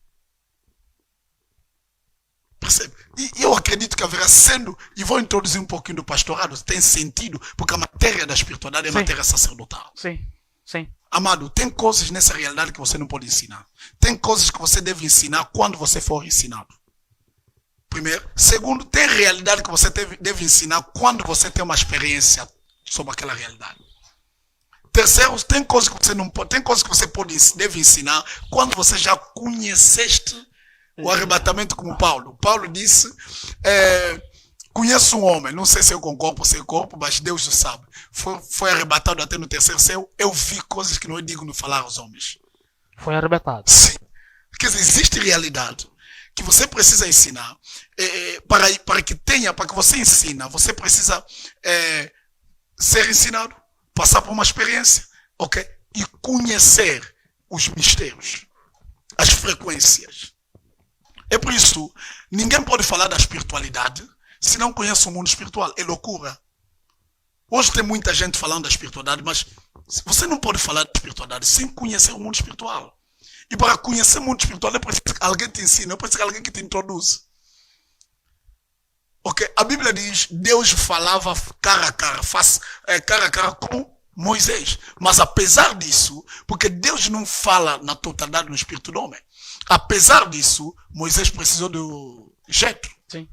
[SPEAKER 2] Percebe? E eu acredito que haverá sendo, e vou introduzir um pouquinho do pastorado, tem sentido, porque a matéria da espiritualidade é matéria sacerdotal.
[SPEAKER 1] Sim.
[SPEAKER 2] Amado, tem coisas nessa realidade que você não pode ensinar. Tem coisas que você deve ensinar quando você for ensinado. Primeiro. Segundo, tem realidade que você deve ensinar quando você tem uma experiência sobre aquela realidade. Terceiro, tem coisas que você não pode, tem coisas que você deve ensinar quando você já conheceste o arrebatamento como Paulo. Paulo disse, conheço um homem, não sei se eu com corpo ou sem corpo, mas Deus o sabe. Foi arrebatado até no terceiro céu. Eu vi coisas que não é digno de falar aos homens.
[SPEAKER 1] Foi arrebatado.
[SPEAKER 2] Sim. Quer dizer, existe realidade que você precisa ensinar. Para que você ensina, você precisa ser ensinado, passar por uma experiência, ok? E conhecer os mistérios, as frequências. É por isso, ninguém pode falar da espiritualidade se não conhece o mundo espiritual. É loucura. Hoje tem muita gente falando da espiritualidade, mas você não pode falar da espiritualidade sem conhecer o mundo espiritual. E para conhecer o mundo espiritual, é preciso que alguém te ensine, é preciso que alguém que te introduz. Ok? A Bíblia diz, Deus falava cara a cara com Moisés. Mas apesar disso, porque Deus não fala na totalidade no espírito do homem. Apesar disso, Moisés precisou do Jetro.
[SPEAKER 1] Sim.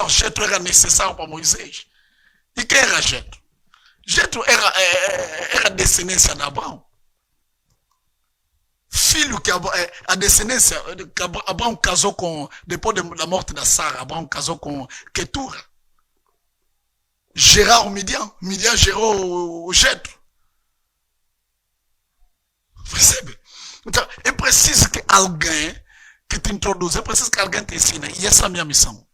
[SPEAKER 2] Jetro era necessário para Moisés. E quem era Jetro? Jetro era a descendência de Abraão. Filho que a descendência que Abraão casou com, depois da morte da Sara, Abraão casou com Ketura. Gerar o Midian. Midian gerou o Jetro. Percebe? Então, é preciso que alguém que te introduza, é preciso que alguém te ensine. E essa é a minha missão.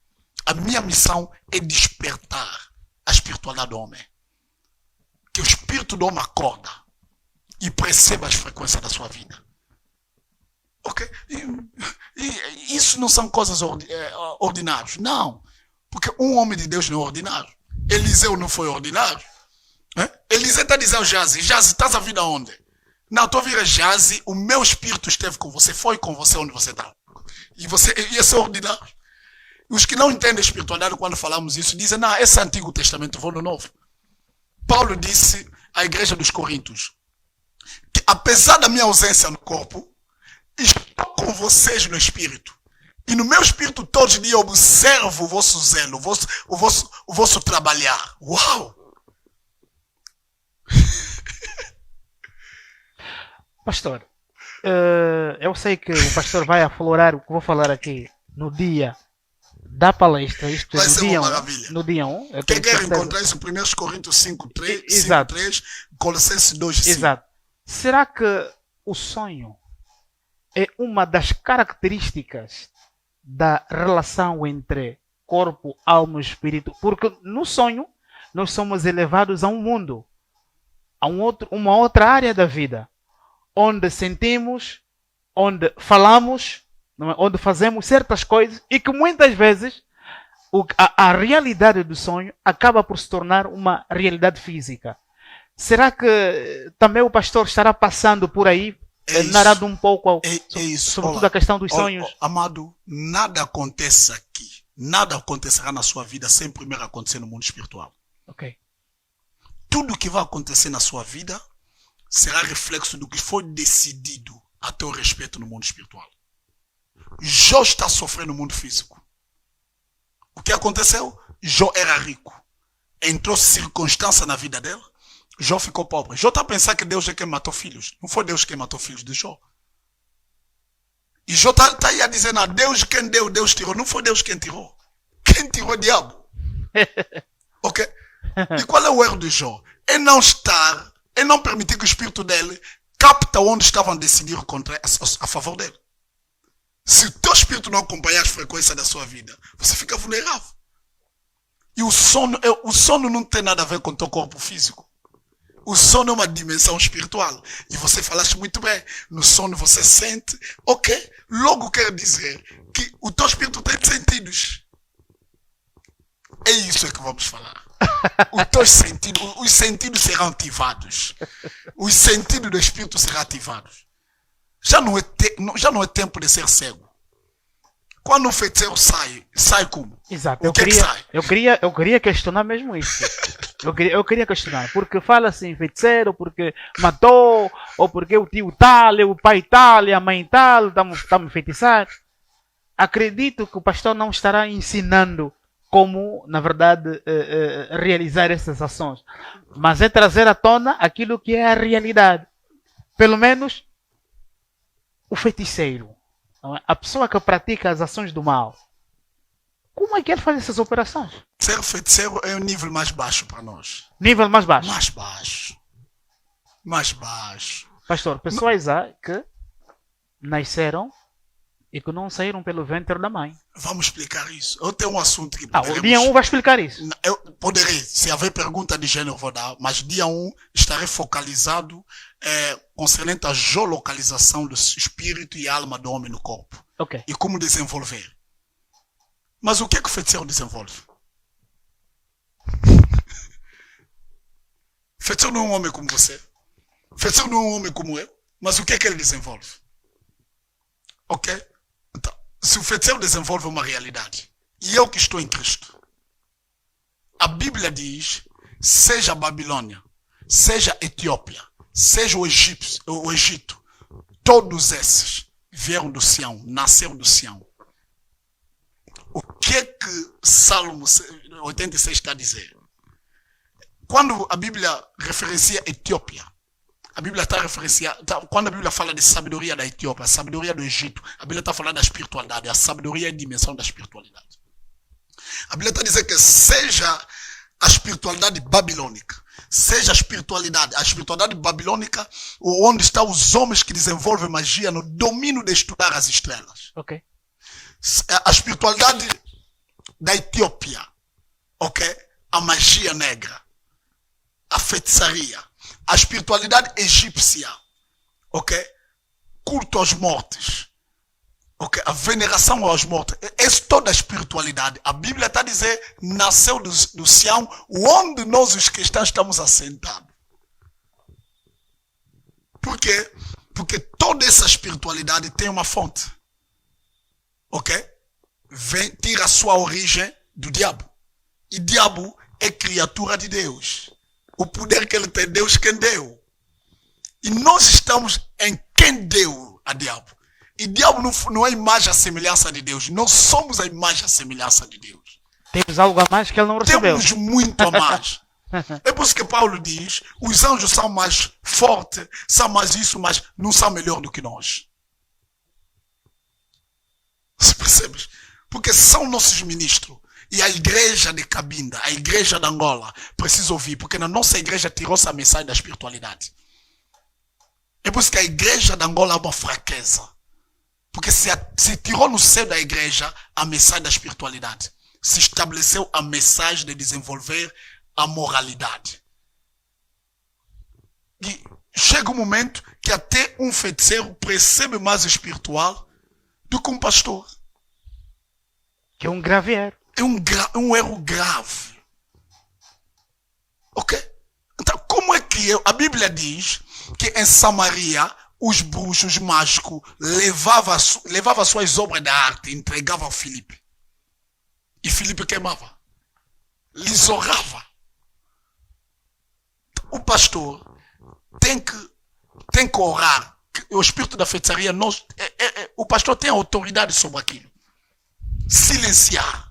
[SPEAKER 2] A minha missão é despertar a espiritualidade do homem. Que o espírito do homem acorda e perceba as frequências da sua vida. Ok? E isso não são coisas ordinárias. Não. Porque um homem de Deus não é ordinário. Eliseu não foi ordinário. Eliseu está dizendo ao Jazi, estás a vir aonde? Não, estou a vir a Jazi, o meu espírito esteve com você, foi com você onde você está. E você ia ser ordinário. Os que não entendem a espiritualidade, quando falamos isso, dizem, não, esse é o Antigo Testamento, vou no Novo. Paulo disse à igreja dos Coríntios, que apesar da minha ausência no corpo, estou com vocês no espírito. E no meu espírito todos os dias eu observo o vosso zelo, o vosso trabalhar. Uau!
[SPEAKER 1] Pastor, eu sei que o pastor vai aflorar o que vou falar aqui no dia da palestra, isto é,
[SPEAKER 2] vai ser uma maravilha.
[SPEAKER 1] No dia 1.
[SPEAKER 2] Quem quer encontrar isso? 1 Coríntios 5:3, 5:3, Colossenses 2:5.
[SPEAKER 1] Exato. Será que o sonho é uma das características da relação entre corpo, alma e espírito? Porque no sonho nós somos elevados a um mundo, a uma outra área da vida, onde sentimos, onde falamos, onde fazemos certas coisas e que muitas vezes a realidade do sonho acaba por se tornar uma realidade física. Será que também o pastor estará passando por aí, narrando um pouco sobretudo a questão dos sonhos?
[SPEAKER 2] Amado, nada acontece aqui, nada acontecerá na sua vida sem primeiro acontecer no mundo espiritual.
[SPEAKER 1] Ok.
[SPEAKER 2] Tudo que vai acontecer na sua vida será reflexo do que foi decidido a teu respeito no mundo espiritual. Jó está sofrendo no mundo físico. O que aconteceu? Jó era rico. Entrou circunstância na vida dele. Jó ficou pobre. Jó está a pensar que Deus é quem matou filhos. Não foi Deus quem matou filhos de Jó. E Jó está aí a dizer, não, Deus quem deu, Deus tirou. Não foi Deus quem tirou. Quem tirou é o diabo. Ok? E qual é o erro de Jó? É não permitir que o espírito dele capta onde estavam a decidir a favor dele. Se o teu espírito não acompanhar as frequências da sua vida, você fica vulnerável. E o sono não tem nada a ver com o teu corpo físico. O sono é uma dimensão espiritual. E você falaste muito bem. No sono você sente, ok? Logo quer dizer que o teu espírito tem sentidos. É isso que vamos falar. Os sentidos serão ativados. Os sentidos do espírito serão ativados. Já não é tempo de ser cego. Quando um feiticeiro sai como?
[SPEAKER 1] Exato.
[SPEAKER 2] Sai?
[SPEAKER 1] Eu queria questionar mesmo isso. Eu queria questionar. Porque fala assim, feiticeiro, porque matou, ou porque o tio tal, o pai tal, a mãe tal, estamos enfeitiçados. Acredito que o pastor não estará ensinando como, na verdade, realizar essas ações. Mas é trazer à tona aquilo que é a realidade. Pelo menos o feiticeiro, a pessoa que pratica as ações do mal, como é que ele faz essas operações?
[SPEAKER 2] Ser feiticeiro é um nível mais baixo para nós.
[SPEAKER 1] Nível mais baixo?
[SPEAKER 2] Mais baixo.
[SPEAKER 1] Pastor, pessoas há que nasceram e que não saíram pelo ventre da mãe.
[SPEAKER 2] Vamos explicar isso. Eu tenho um assunto que
[SPEAKER 1] o dia 1 vai explicar isso.
[SPEAKER 2] Eu poderei, se haver pergunta de gênero, vou dar, mas dia 1 estarei focalizado concernente à geolocalização do espírito e alma do homem no corpo.
[SPEAKER 1] Okay.
[SPEAKER 2] E como desenvolver. Mas o que é que o feiticeiro desenvolve? Feiticeiro não é um homem como você. Feiticeiro não é um homem como eu. Mas o que é que ele desenvolve? Ok? Então, se o feiticeiro desenvolve uma realidade, e eu que estou em Cristo, a Bíblia diz, seja a Babilônia, seja a Etiópia, seja o Egito, todos esses vieram do Sião, nasceram do Sião. O que é que Salmo 86 está a dizer? Quando a Bíblia referencia a Etiópia, a Bíblia está referenciando, quando a Bíblia fala de sabedoria da Etiópia, a sabedoria do Egito, a Bíblia está falando da espiritualidade, a sabedoria é a dimensão da espiritualidade. A Bíblia está dizendo que seja a espiritualidade babilônica, seja a espiritualidade babilônica, onde estão os homens que desenvolvem magia no domínio de estudar as estrelas.
[SPEAKER 1] Ok.
[SPEAKER 2] A espiritualidade da Etiópia, ok? A magia negra, a feitiçaria, a espiritualidade egípcia, ok? Culto aos mortos, ok? A veneração aos mortos. Essa toda a espiritualidade. A Bíblia está a dizer, nasceu do Sião, onde nós os cristãos estamos assentados. Por quê? Porque toda essa espiritualidade tem uma fonte, ok? Tira a sua origem do diabo. E diabo é criatura de Deus. O poder que ele tem, Deus quem deu. E nós estamos em quem deu a diabo. E diabo não é imagem e semelhança de Deus. Nós somos a imagem e semelhança de Deus.
[SPEAKER 1] Temos algo a mais que ele não recebeu.
[SPEAKER 2] Temos muito a mais. É por isso que Paulo diz, os anjos são mais fortes, são mais isso, mas não são melhor do que nós. Você percebe? Porque são nossos ministros. E a igreja de Cabinda, a igreja de Angola, precisa ouvir, porque na nossa igreja tirou-se a mensagem da espiritualidade. É por isso que a igreja de Angola é uma fraqueza. Porque se tirou no seio da igreja a mensagem da espiritualidade. Se estabeleceu a mensagem de desenvolver a moralidade. E chega um momento que até um feiticeiro percebe mais espiritual do que um pastor.
[SPEAKER 1] Que é um grave erro.
[SPEAKER 2] É um erro grave. Ok? Então, como é que a Bíblia diz que em Samaria os bruxos mágicos levavam suas obras de arte e entregavam a Filipe. E Filipe queimava. Lhes honrava. O pastor tem que orar. O espírito da feitiçaria, o pastor tem autoridade sobre aquilo. Silenciar.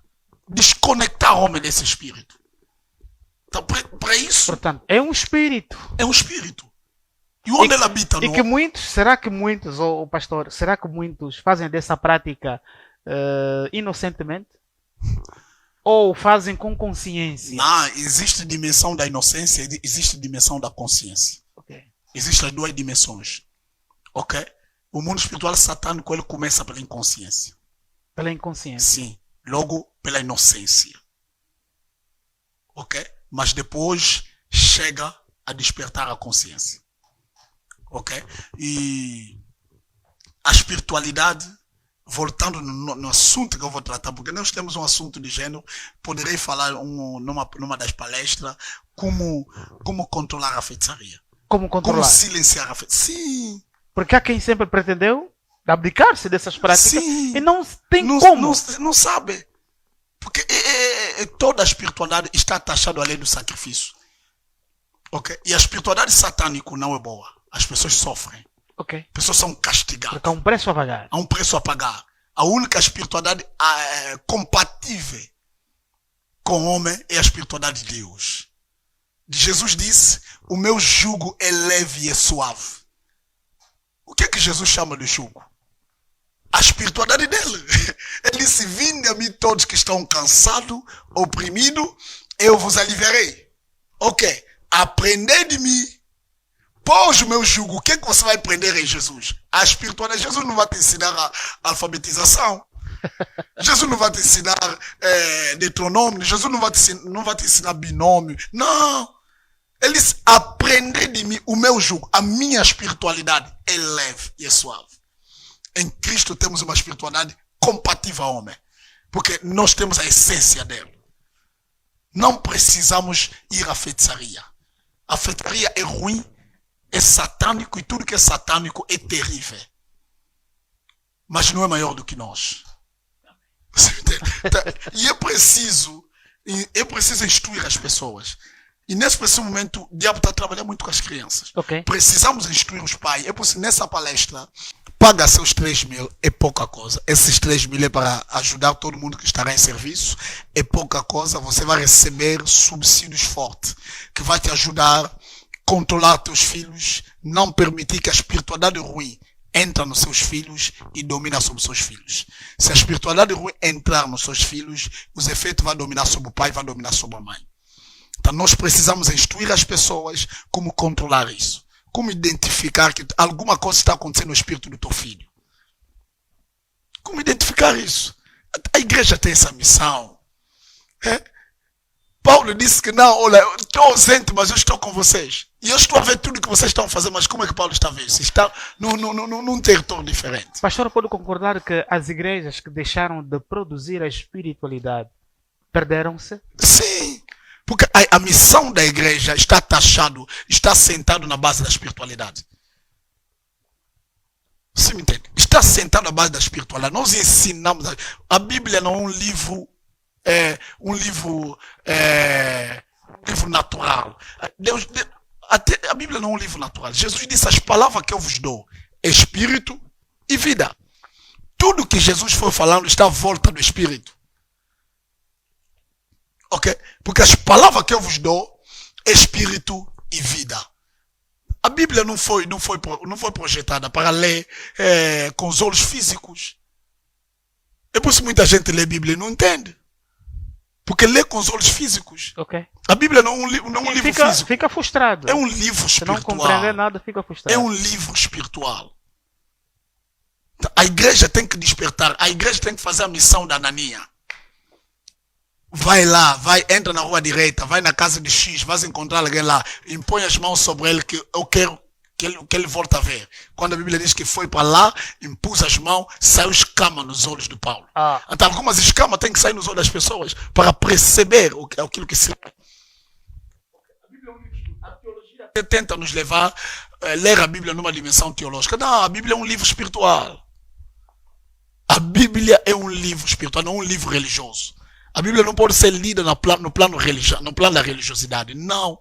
[SPEAKER 2] Desconectar o homem desse espírito. Então, para isso...
[SPEAKER 1] Portanto, é um espírito.
[SPEAKER 2] É um espírito. E onde ele habita?
[SPEAKER 1] E que muitos, será que muitos, ou pastor, será que muitos fazem dessa prática inocentemente? Ou fazem com consciência?
[SPEAKER 2] Não, existe dimensão da inocência, existe dimensão da consciência.
[SPEAKER 1] Okay.
[SPEAKER 2] Existem as duas dimensões. Ok? O mundo espiritual satânico, ele começa pela inconsciência.
[SPEAKER 1] Pela inconsciência.
[SPEAKER 2] Sim. Logo, pela inocência. Ok? Mas depois chega a despertar a consciência. Ok? E a espiritualidade, voltando no assunto que eu vou tratar, porque nós temos um assunto de gênero, poderei falar numa das palestras como controlar a feitiçaria.
[SPEAKER 1] Como controlar?
[SPEAKER 2] Como silenciar a feitiçaria. Sim.
[SPEAKER 1] Porque há quem sempre pretendeu abdicar-se dessas práticas.
[SPEAKER 2] Sim.
[SPEAKER 1] E não tem como.
[SPEAKER 2] Não sabe. Porque toda a espiritualidade está taxada à lei do sacrifício. Ok? E a espiritualidade satânica não é boa. As pessoas sofrem.
[SPEAKER 1] Ok.
[SPEAKER 2] As pessoas são castigadas.
[SPEAKER 1] Porque há um preço a pagar.
[SPEAKER 2] Há um preço a pagar. A única espiritualidade compatível com o homem é a espiritualidade de Deus. Jesus disse, o meu jugo é leve e é suave. O que é que Jesus chama de jugo? A espiritualidade dele. Ele disse, vinde a mim todos que estão cansados, oprimidos, eu vos aliviarei. Ok, aprendei de mim, pôs o meu jugo. O que é que você vai aprender em Jesus? A espiritualidade. Jesus não vai te ensinar a alfabetização. Jesus não vai te ensinar Deuteronômio. Jesus não vai te ensinar binômio. Não. Ele disse, aprendei de mim o meu jugo. A minha espiritualidade é leve e é suave. Em Cristo temos uma espiritualidade compatível ao homem. Porque nós temos a essência dele. Não precisamos ir à feitiçaria. A feitiçaria é ruim, é satânico e tudo que é satânico é terrível. Mas não é maior do que nós. E é preciso instruir as pessoas. E nesse preciso momento, o diabo está trabalhando muito com as crianças.
[SPEAKER 1] Ok.
[SPEAKER 2] Precisamos instruir os pais. É por isso, nessa palestra, paga seus 3.000, é pouca coisa. Esses 3.000 é para ajudar todo mundo que estará em serviço. É pouca coisa. Você vai receber subsídios fortes, que vai te ajudar a controlar teus filhos, não permitir que a espiritualidade ruim entra nos seus filhos e domina sobre os seus filhos. Se a espiritualidade ruim entrar nos seus filhos, os efeitos vão dominar sobre o pai, vão dominar sobre a mãe. Então nós precisamos instruir as pessoas como controlar isso. Como identificar que alguma coisa está acontecendo no espírito do teu filho. Como identificar isso? A igreja tem essa missão. Paulo disse que não, olha, eu estou ausente, mas eu estou com vocês. E eu estou a ver tudo que vocês estão fazendo, mas como é que Paulo está a ver isso? Está num território diferente.
[SPEAKER 1] Pastor, pode concordar que as igrejas que deixaram de produzir a espiritualidade perderam-se?
[SPEAKER 2] Sim, porque a missão da igreja está taxado, está sentado na base da espiritualidade. Você me entende? Está sentado na base da espiritualidade. Nós ensinamos. A Bíblia não é um livro um livro natural. A Bíblia não é um livro natural. Jesus disse: as palavras que eu vos dou, espírito e vida. Tudo que Jesus foi falando está à volta do espírito. Ok? Porque as palavras que eu vos dou, espírito e vida. A Bíblia não foi projetada para ler com os olhos físicos. É por isso que muita gente lê a Bíblia e não entende. Porque lê com os olhos físicos.
[SPEAKER 1] Okay.
[SPEAKER 2] A Bíblia não é um livro físico.
[SPEAKER 1] Fica frustrado.
[SPEAKER 2] É um livro espiritual.
[SPEAKER 1] Se não compreender nada, fica frustrado.
[SPEAKER 2] É um livro espiritual. A igreja tem que despertar. A igreja tem que fazer a missão da Anania. Vai lá, entra na rua direita, vai na casa de X, vai encontrar alguém lá, impõe as mãos sobre ele que eu quero que ele volte a ver. Quando a Bíblia diz que foi para lá, impôs as mãos, saiu escama nos olhos do Paulo. Então algumas escamas têm que sair nos olhos das pessoas para perceber aquilo que se... A teologia tenta nos levar a ler a Bíblia numa dimensão teológica. Não, a Bíblia é um livro espiritual. A Bíblia é um livro espiritual, não um livro religioso. A Bíblia não pode ser lida no plano da religiosidade. Não.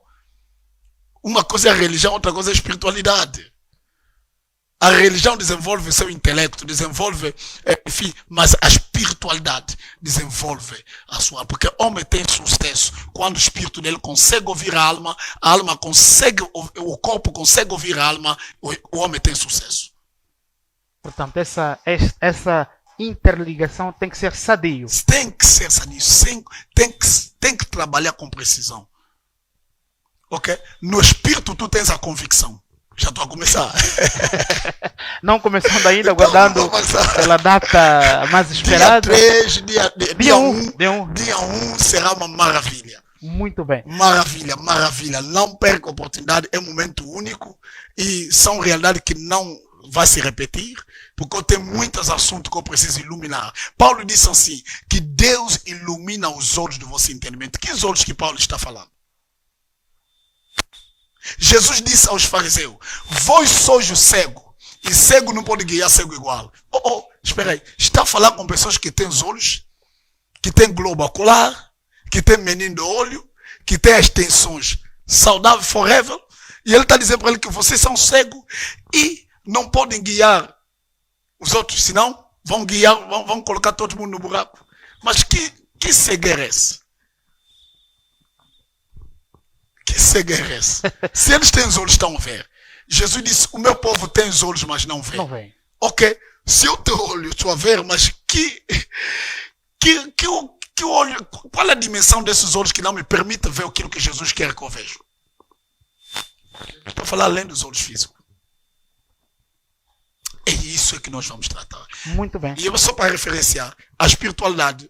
[SPEAKER 2] Uma coisa é a religião, outra coisa é a espiritualidade. A religião desenvolve seu intelecto, desenvolve, enfim, mas a espiritualidade desenvolve a sua. Porque o homem tem sucesso quando o espírito dele consegue ouvir a alma consegue, o corpo consegue ouvir a alma, o homem tem sucesso.
[SPEAKER 1] Portanto, essa interligação tem que ser sadio.
[SPEAKER 2] Tem que ser sadio. Tem que trabalhar com precisão. Ok? No espírito tu tens a convicção. Já estou a começar.
[SPEAKER 1] Não começando ainda, aguardando pela data mais esperada.
[SPEAKER 2] Dia 1 será uma maravilha.
[SPEAKER 1] Muito bem.
[SPEAKER 2] Maravilha, maravilha. Não perca a oportunidade, é um momento único e são realidades que não vai se repetir, porque eu tenho muitos assuntos que eu preciso iluminar. Paulo disse assim, que Deus ilumina os olhos do vosso entendimento. Que olhos que Paulo está falando? Jesus disse aos fariseus, vós sois o cego, e cego não pode guiar cego igual. Espera aí, está a falar com pessoas que têm os olhos, que têm globo ocular, que têm menino de olho, que têm as tensões saudável forever, e ele está dizendo para ele que vocês são cegos e não podem guiar os outros, senão vão colocar todo mundo no buraco. Mas que cegueira é essa? Que cegueira é essa? Se eles têm os olhos, estão a ver. Jesus disse, o meu povo tem os olhos, mas não vê.
[SPEAKER 1] Não vê.
[SPEAKER 2] Ok, se o teu olho estou a ver, mas que olho, qual é a dimensão desses olhos que não me permite ver aquilo que Jesus quer que eu veja? Estou a falar além dos olhos físicos. É isso que nós vamos tratar.
[SPEAKER 1] Muito bem.
[SPEAKER 2] E eu só para referenciar, a espiritualidade,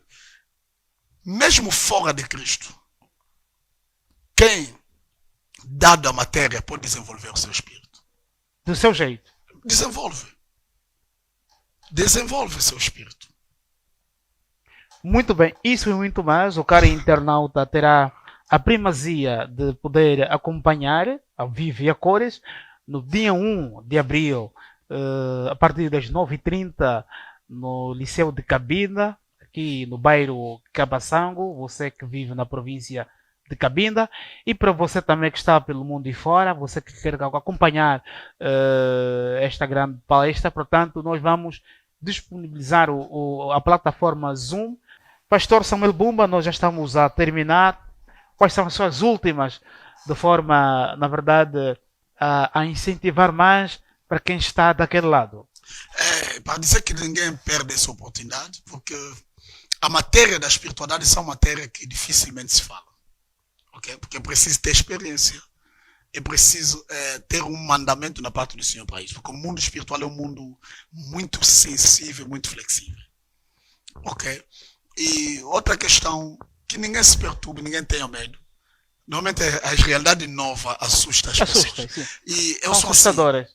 [SPEAKER 2] mesmo fora de Cristo, quem, dado a matéria, pode desenvolver o seu espírito?
[SPEAKER 1] Do seu jeito.
[SPEAKER 2] Desenvolve. Desenvolve seu espírito.
[SPEAKER 1] Muito bem. Isso e muito mais. O cara internauta terá a primazia de poder acompanhar ao vivo e a cores no dia 1 de abril, a partir das 9h30, no Liceu de Cabinda, aqui no bairro Cabaçango, você que vive na província de Cabinda, e para você também que está pelo mundo e fora, você que quer acompanhar esta grande palestra, portanto, nós vamos disponibilizar a plataforma Zoom. Pastor Samuel Bumba, nós já estamos a terminar. Quais são as suas últimas, de forma, na verdade, a incentivar mais para quem está daquele lado?
[SPEAKER 2] Para dizer que ninguém perde essa oportunidade, porque a matéria da espiritualidade é uma matéria que dificilmente se fala. Okay? Porque é preciso ter experiência. É preciso ter um mandamento da parte do Senhor para isso. Porque o mundo espiritual é um mundo muito sensível, muito flexível. Ok? E outra questão, que ninguém se perturbe, ninguém tenha medo. Normalmente as realidades novas assustam as pessoas.
[SPEAKER 1] Sim.
[SPEAKER 2] E eu sou assim,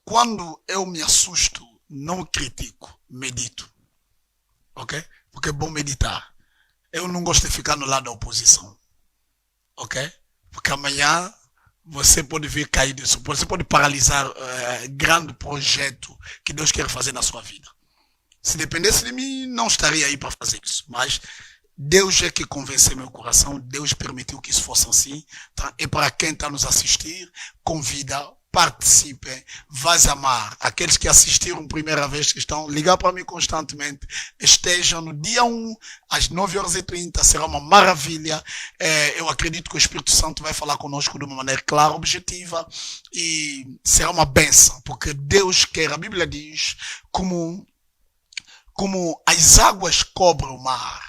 [SPEAKER 2] quando eu me assusto, não critico, medito. Ok? Porque é bom meditar. Eu não gosto de ficar no lado da oposição. Ok? Porque amanhã você pode vir cair disso. Você pode paralisar grande projeto que Deus quer fazer na sua vida. Se dependesse de mim, não estaria aí para fazer isso. Mas Deus é que convenceu meu coração. Deus permitiu que isso fosse assim. Tá? E para quem está nos assistir, convida, participem, vais amar. Aqueles que assistiram primeira vez, que estão, ligar para mim constantemente. Estejam no dia 1, às 9h30, será uma maravilha. Eu acredito que o Espírito Santo vai falar conosco de uma maneira clara, objetiva, e será uma bênção, porque Deus quer, a Bíblia diz, como as águas cobrem o mar,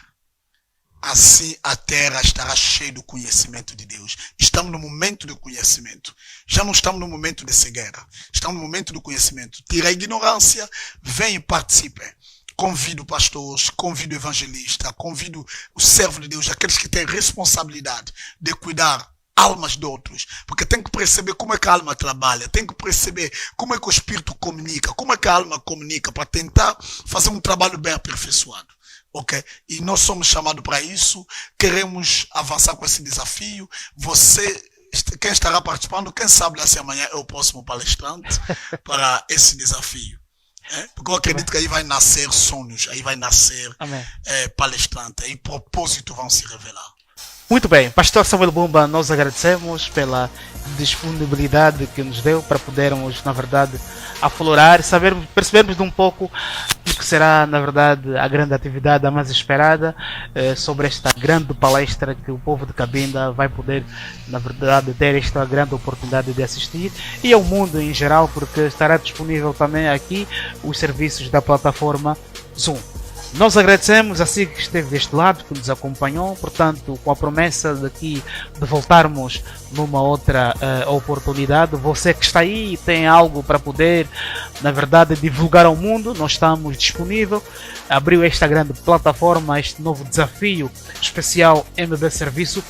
[SPEAKER 2] assim a terra estará cheia do conhecimento de Deus. Estamos no momento do conhecimento. Já não estamos no momento de cegueira. Estamos no momento do conhecimento. Tira a ignorância, vem e participe. Convido pastores, convido evangelistas, convido o servo de Deus, aqueles que têm responsabilidade de cuidar almas de outros. Porque tem que perceber como é que a alma trabalha. Tem que perceber como é que o espírito comunica. Como é que a alma comunica para tentar fazer um trabalho bem aperfeiçoado. Ok? E nós somos chamados para isso, queremos avançar com esse desafio. Você, quem estará participando, quem sabe lá se amanhã é o próximo palestrante para esse desafio. Porque eu acredito que aí vai nascer sonhos, aí vai nascer palestrante, aí propósitos vão se revelar.
[SPEAKER 1] Muito bem, Pastor Samuel Bumba, nós agradecemos pela disponibilidade que nos deu para podermos, na verdade, aflorar, percebermos de um pouco do que será, na verdade, a grande atividade, a mais esperada, sobre esta grande palestra que o povo de Cabinda vai poder, na verdade, ter esta grande oportunidade de assistir, e ao mundo em geral, porque estará disponível também aqui os serviços da plataforma Zoom. Nós agradecemos a si que esteve deste lado, que nos acompanhou, portanto, com a promessa de voltarmos numa outra oportunidade. Você que está aí e tem algo para poder, na verdade, divulgar ao mundo, nós estamos disponíveis. Abriu esta grande plataforma, este novo desafio especial MB Serviço,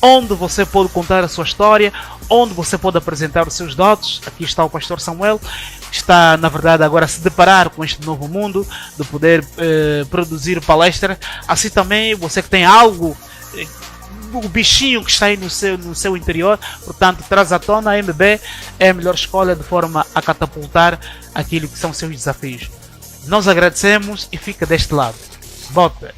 [SPEAKER 1] onde você pode contar a sua história, onde você pode apresentar os seus dados. Aqui está o Pastor Samuel, está, na verdade, agora a se deparar com este novo mundo de poder produzir palestras. Assim também, você que tem algo, o bichinho que está aí no seu interior, portanto, traz à tona. A MB é a melhor escolha de forma a catapultar aquilo que são seus desafios. Nós agradecemos e fica deste lado. Bote!